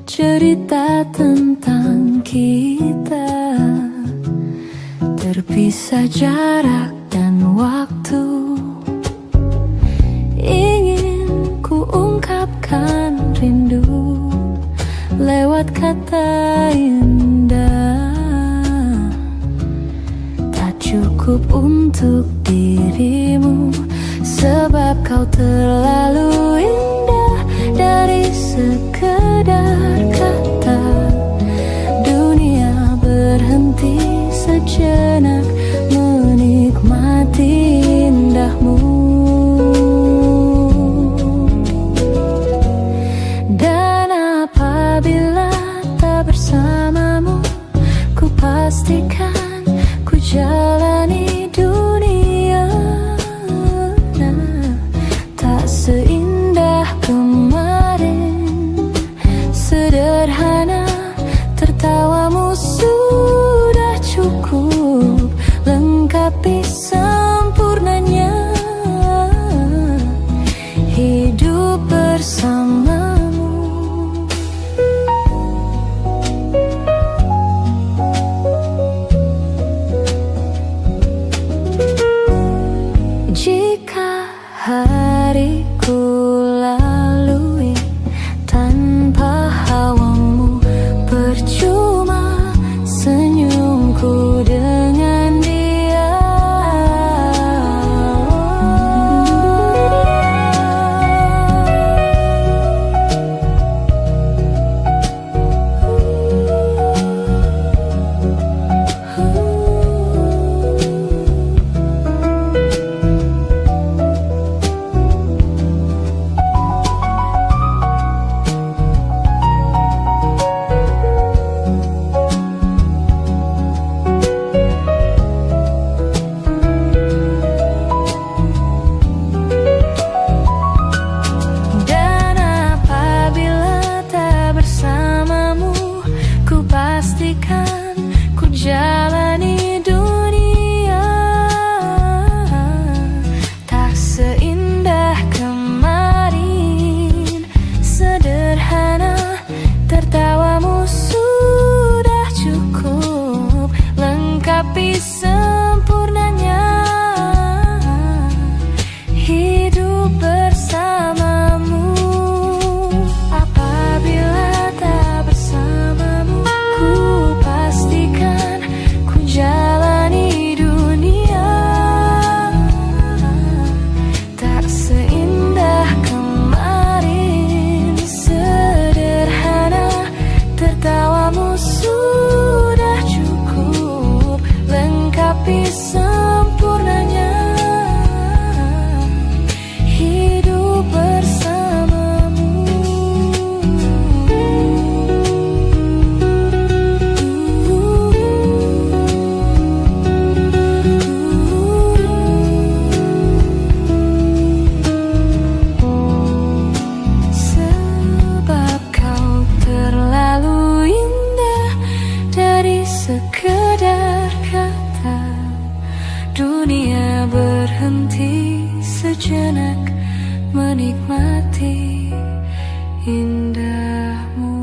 Speaker 1: cerita tentang kita, terpisah jarak dan waktu. Ingin ku ungkapkan rindu lewat kata indah, tak cukup untuk dirimu, sebab kau terlalu indah. Dari sekedar kata, dunia berhenti sejenak menikmati indahmu. Dan apabila tak bersamamu, ku pastikan ku jalani dunia Jika hariku lalui tanpa hawamu, percuma senyumku dengan dia. Jalani dunia tak seindah kemarin. Sederhana, tertawamu sudah cukup lengkapi sempurnanya hidup bersamamu. Apabila tak bersamamu, ku pastikan jalani dunia tak seindah kemarin. Sederhana, tertawamu sudah cukup lengkapi sempurnanya hidup bersamamu. Sekedar kata, dunia berhenti sejenak menikmati indahmu.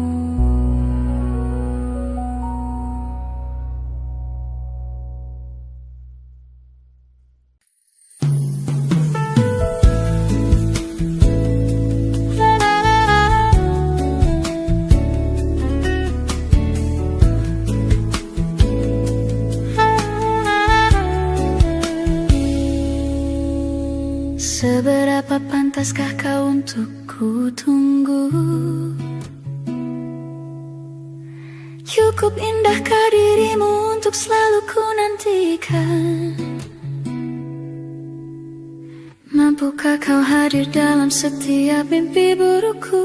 Speaker 1: Seberapa pantaskah kau untuk ku tunggu? Cukup indahkah dirimu untuk selalu ku nantikan? Mampukah kau hadir dalam setiap mimpi burukku?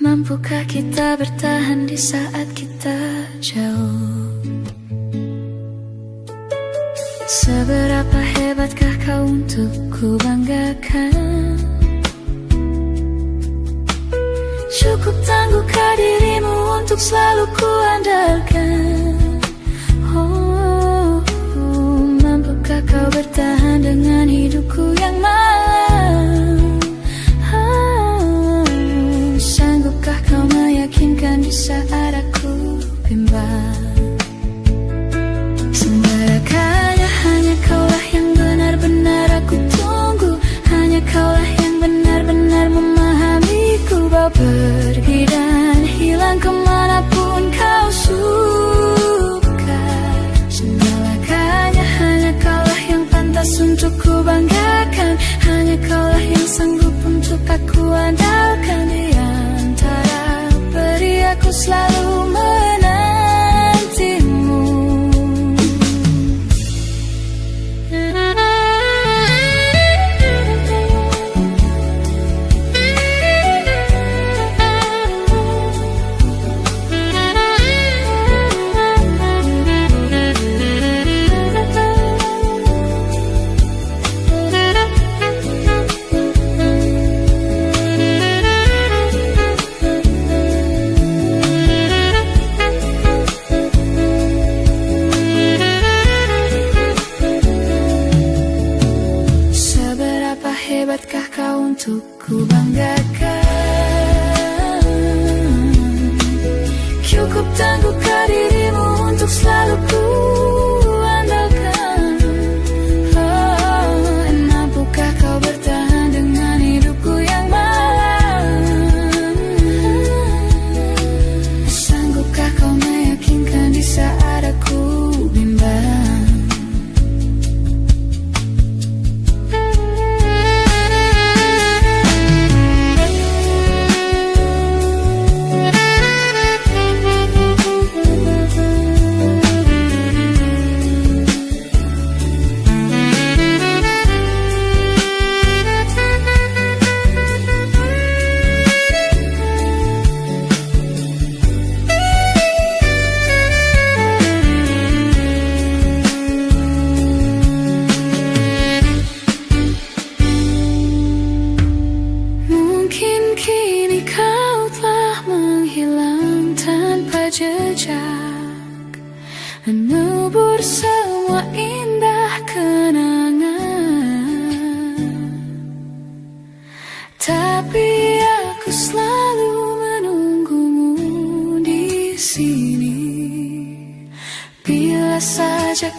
Speaker 1: Mampukah kita bertahan di saat kita jauh? Seberapa hebatkah kau untuk ku banggakan? Cukup tangguhkah dirimu untuk selalu ku andalkan? Mampukah kau bertahan dengan hidupku yang malam? Sanggupkah kau meyakinkan di saat aku bimbang? Sembarakanya hanya kaulah yang benar-benar aku tunggu. Hanya kaulah yang benar-benar memahamiku. Bawa pergi dan hilang kemanapun kau suka. Sembarakanya hanya kaulah yang pantas untuk ku banggakan. Hanya kaulah yang sanggup untuk aku andalkan. Di antara peri aku selalu menantimu. Hebatkah kau untuk ku banggakan? Cukup tangguhkah dirimu untuk selalu ku andalkan?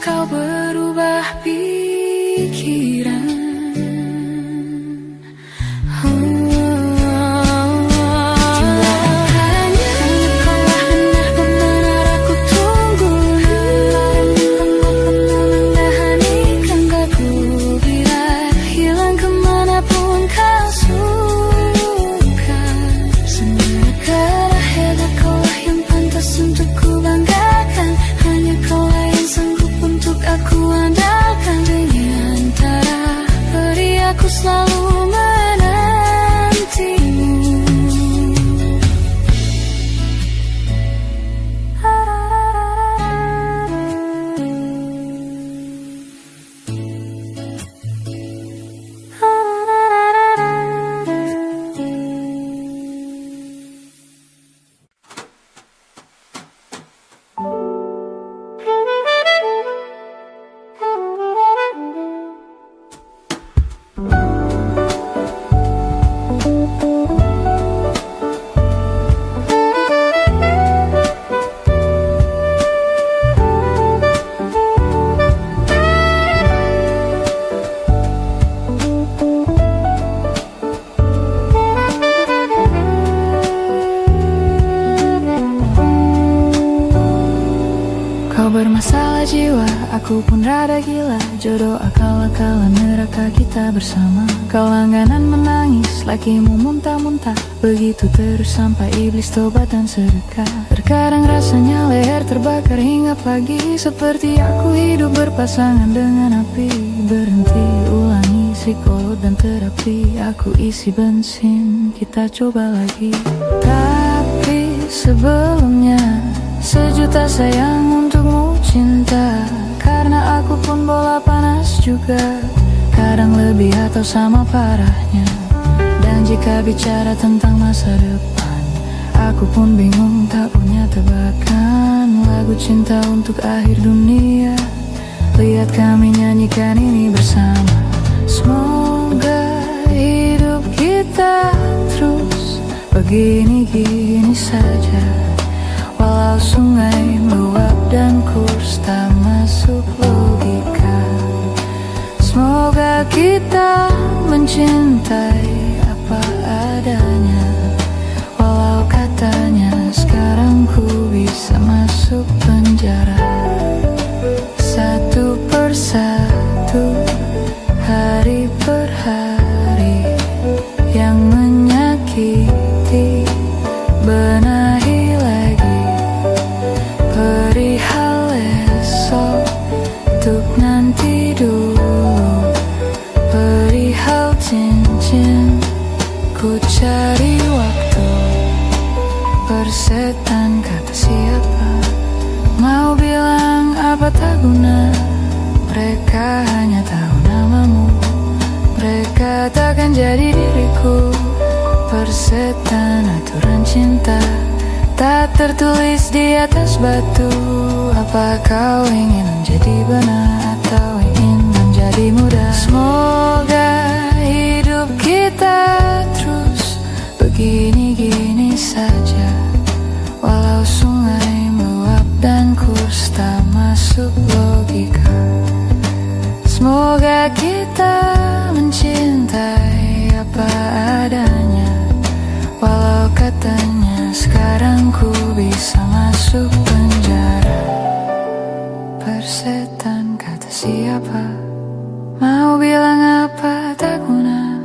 Speaker 1: kau berubah pikiran. Selalu menantimu. Kau bermasalah jiwa, aku pun rada gila. Jodoh akal-akalan neraka kita bersama. Kau langganan menangis, lakimu muntah-muntah. Begitu terus sampai iblis tobat dan sedekah. Terkadang rasanya leher terbakar hingga pagi. Seperti aku hidup berpasangan dengan api. Berhenti, ulangi psikolog dan terapi. Aku isi bensin, kita coba lagi. Tapi sebelumnya sejuta sayang untukmu cinta. Karena aku pun bola panas juga, kadang lebih atau sama parahnya. Dan jika bicara tentang masa depan, aku pun bingung tak punya tebakan. Lagu cinta untuk akhir dunia, lihat kami nyanyikan ini bersama. Semoga hidup kita terus begini-gini saja. Walau sungai meluap dan kurs tak masuk logika. Semoga kita mencintai apa adanya. Walau katanya sekarang ku bisa masuk penjara. Satu persatu, hari per hari yang menyakiti, benahi lagi perihal esok, untuk nanti dulu. Perihal cincin, ku cari waktu. Persetan kata siapa, mau bilang apa tak guna. Mereka hanya tahu namamu, mereka takkan jadi diriku. Persetan aturan cinta tak tertulis di atas batu. Apa kau ingin menjadi benar atau ingin menjadi muda? Semoga hidup kita terus begini-gini saja. Walau sungai meluap dan kurs tak masuk logika. Semoga kita mencintai apa adanya. Walau katanya sekarang ku bisa masuk penjara. Persetan kata siapa, mau bilang apa tak guna.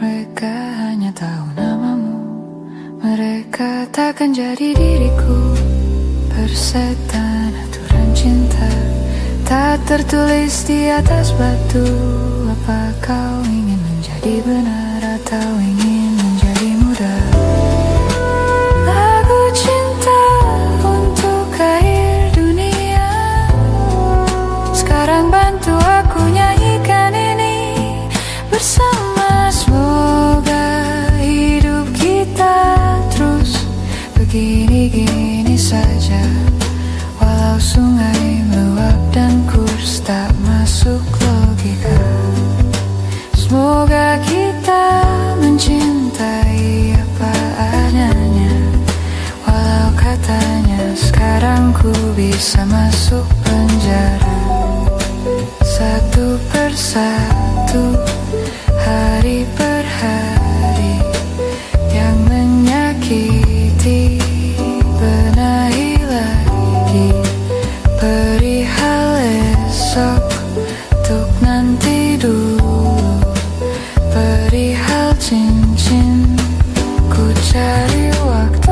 Speaker 1: Mereka hanya tahu namamu, mereka takkan jadi diriku. Persetan aturan cinta tak tertulis di atas batu. Apa kau ingin menjadi benar atau ingin menjadi muda? Lagu cinta untuk akhir dunia, sekarang bantu aku nyanyikan ini bersama. Semoga hidup kita terus begini-gini saja. Walau sungai meluap dan kurs tak masuk logika. Semoga kita mencintai apa adanya. Walau katanya sekarang ku bisa masuk penjara. satu, hari per hari yang menyakiti. Benahi lagi perihal esok, untuk nanti dulu. Perihal cincin, ku cari waktu.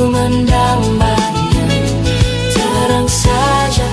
Speaker 2: Mendambanya, terang saja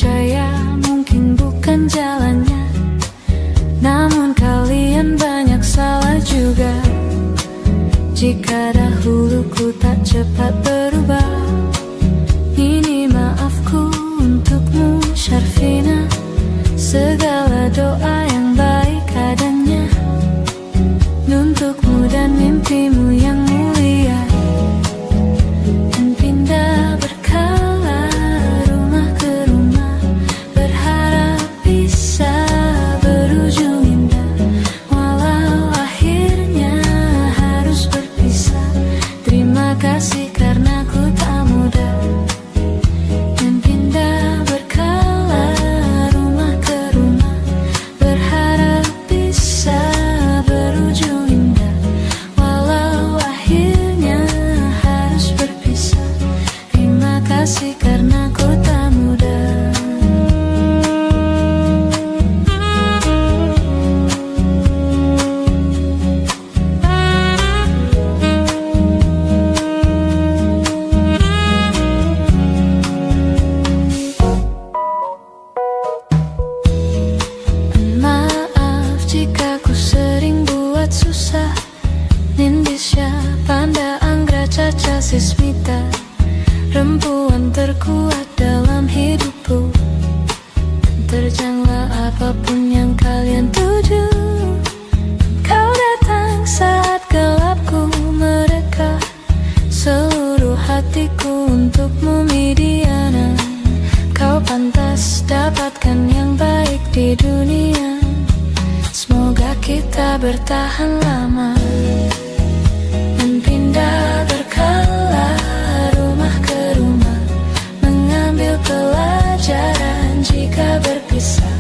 Speaker 1: percaya mungkin bukan jalannya, namun kalian banyak salah juga. Jika dahulu ku tak cepat berubah, ini maafku untukmu Syarfina. Segala doa yang baik adanya untukmu dan mimpimu yang mulia. Dan pindah berkala rumah ke rumah, berharap bisa berujung indah. Walau akhirnya harus berpisah, terima kasih karena ku tak mudah. Dan pindah berkala rumah ke rumah, berharap bisa berujung indah. Walau akhirnya harus berpisah, terima kasih karena ku tak mudah. Maaf jika ku sering buat susah, Nindisya, Panda, Anggra, Caca, Sismita, perempuan terkuat dalam hidupku. Terjanglah apapun yang kalian tuju, kau datang saat gelapku mereka. Seluruh hatiku untukmu Midiana, kau pantas dapatkan yang baik di dunia. Semoga kita bertahan lama. Dan pindah berkala rumah ke rumah, mengambil pelajaran jika berpisah.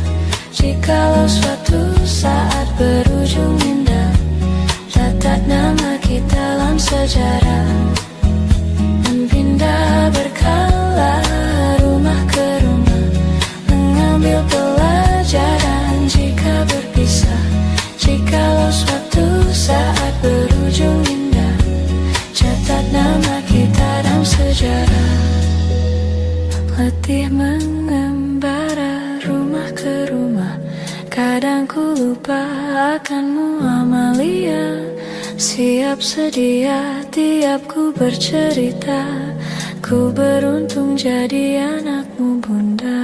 Speaker 1: Jikalau suatu saat berujung indah, catat nama kita dalam sejarah. Dan pindah berkala rumah ke rumah, mengambil pelajaran jika berpisah. Jikalau suatu saat berujung indah, catat nama kita dalam sejarah. Letih mengembara rumah ke rumah, kadang ku lupa akanmu Amalia. Siap sedia tiap ku bercerita, ku beruntung jadi anakmu bunda.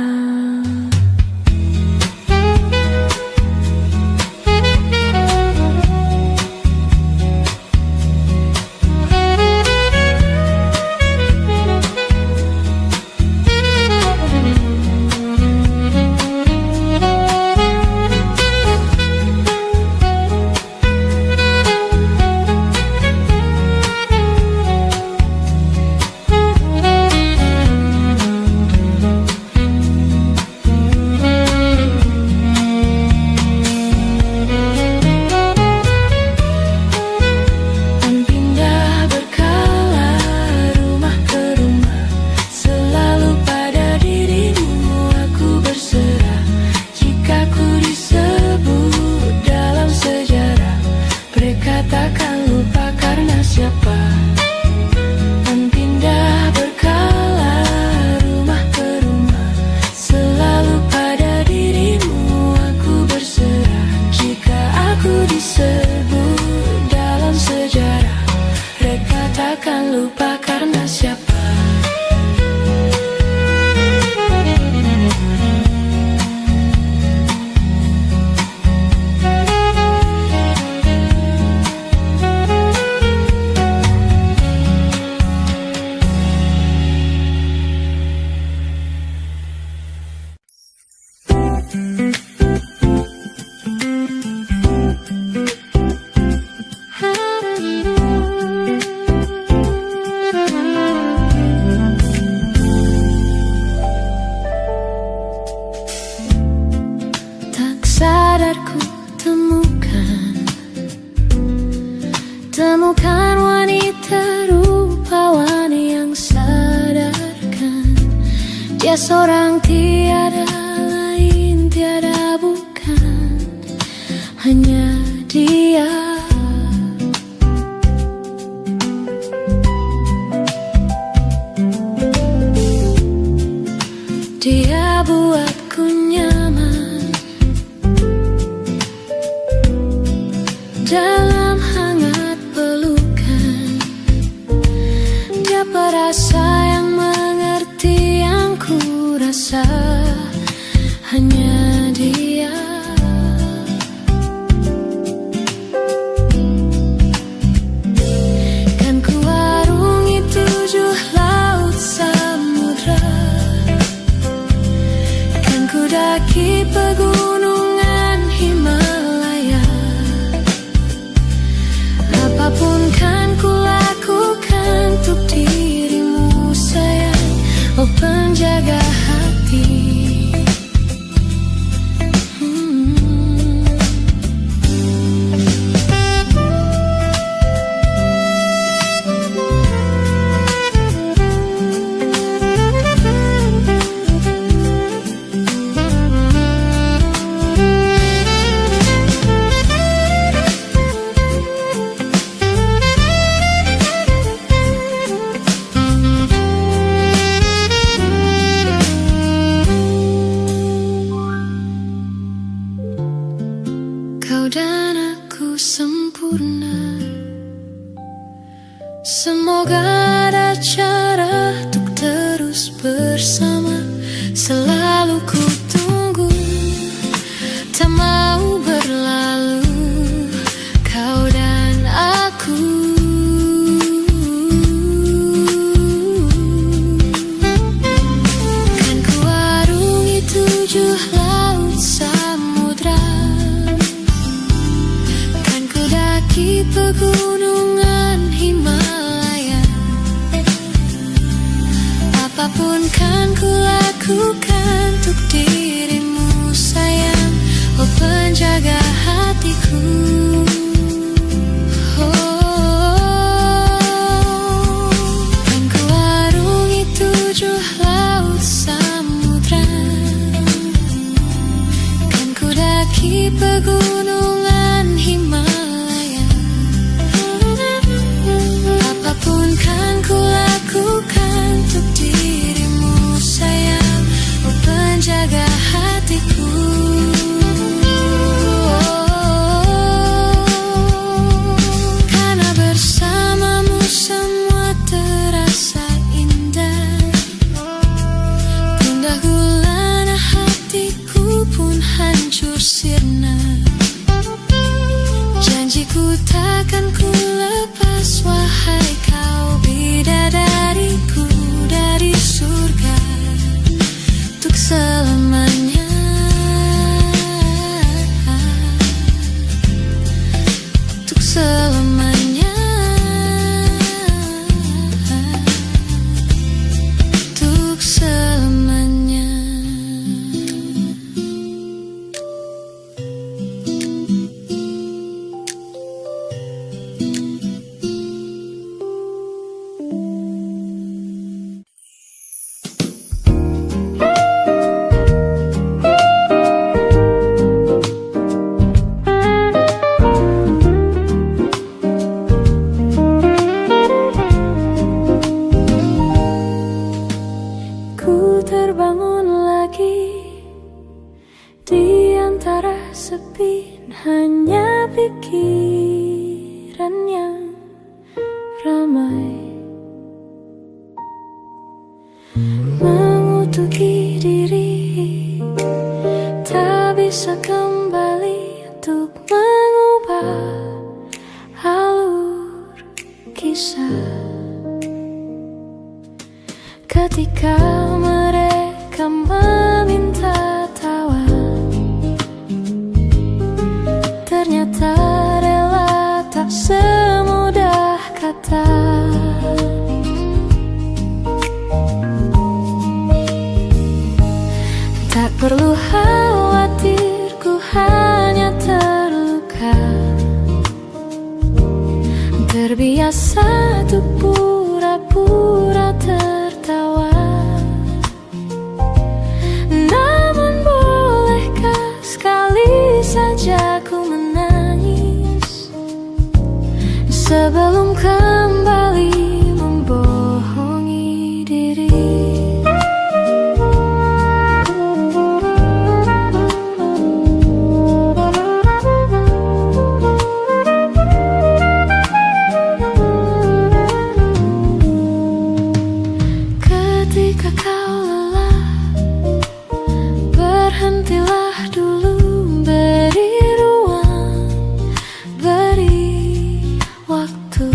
Speaker 1: Temukan wanita rupawan yang sadarkan, dia seorang tiada lain, tiada bukan, hanya dia. Dia buat ku nyaman dalam hangat pelukan. Dia perasa yang mengerti yang ku rasa, hanya dia. Kan ku arungi 7 laut samudra, kan ku daki pegunungan Himalaya. Apapun kan ku lakukan untuk dirimu sayang, oh penjaga hati. Kau dan aku sempurna, semoga ada cara untuk terus bersama. Selalu ku tunggu, tak mau berlalu, kau dan aku. Kan ku arungi 7 laut samudra, daki pegunungan Himalaya. Apapun kan ku lakukan untuk dirimu sayang, oh penjaga hatiku. Kan ku arungi 7 laut samudra, kan ku daki pegunungan Himalaya. Apapun kan ku lakukan untuk dirimu sayang, oh penjaga hatiku. Karena bersamamu semua terasa indah, gundah gulana hatiku pun hancur sirna. Janjiku takkan ku lepas, wahai kau bidadariku dari surga, untuk selamanya, untuk selamanya, untuk selamanya. Ku terbangun lagi di antara sepi, hanya pikiran yang ramai mengutuki diri, tak bisa kembali untuk mengubah alur kisah. Ketika mereka meminta tawan, ternyata rela tak semudah kata. Tak perlu khawatir, ku hanya terluka, terbiasa untuk pura-pura tertawa. Namun bolehkah sekali saja ku menangis sebelum kembali membohongi diri. berhentilah dulu, beri ruang, beri waktu.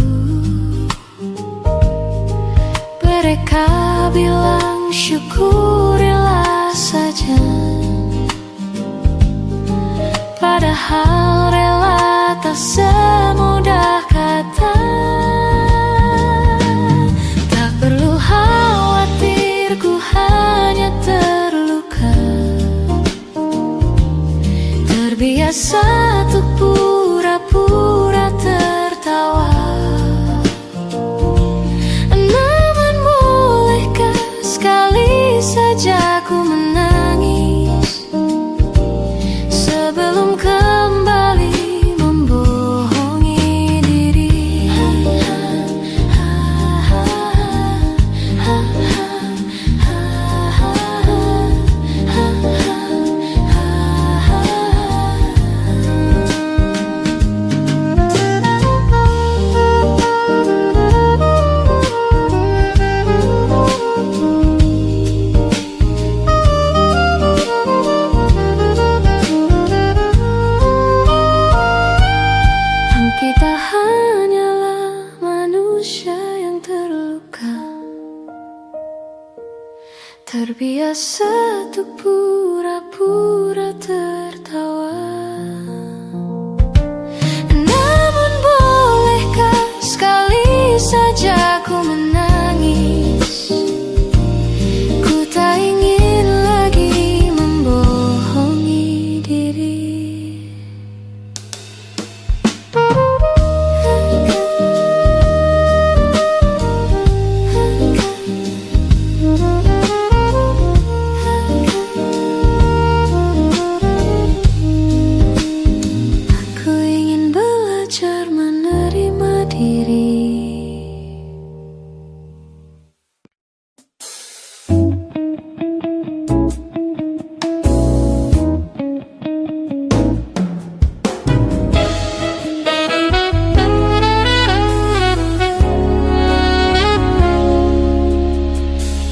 Speaker 1: Mereka bilang syukurilah saja, padahal rela tak semudah kata. Tak perlu khawatir, ku hanya terluka, terbiasa untuk pura-pura tertawa. Namun bolehkah sekali saja ku menangis sebelum kembali membohongi diri. Kita hanyalah manusia yang terluka, terbiasa untuk pura-pura tertawa. Namun bolehkah sekali saja ku menangis? Ku tak ingin lagi membohongi diri.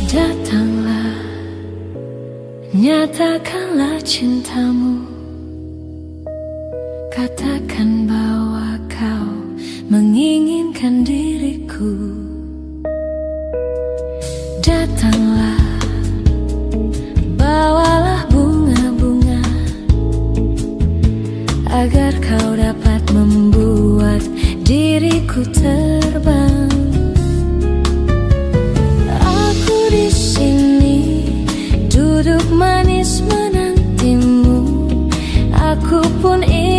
Speaker 1: Datanglah, nyatakanlah cintamu, katakan bahwa kau menginginkan diriku. Datanglah, bawalah bunga-bunga, agar kau dapat membuat diriku terbang. Di sini duduk manis menantimu, aku pun ingin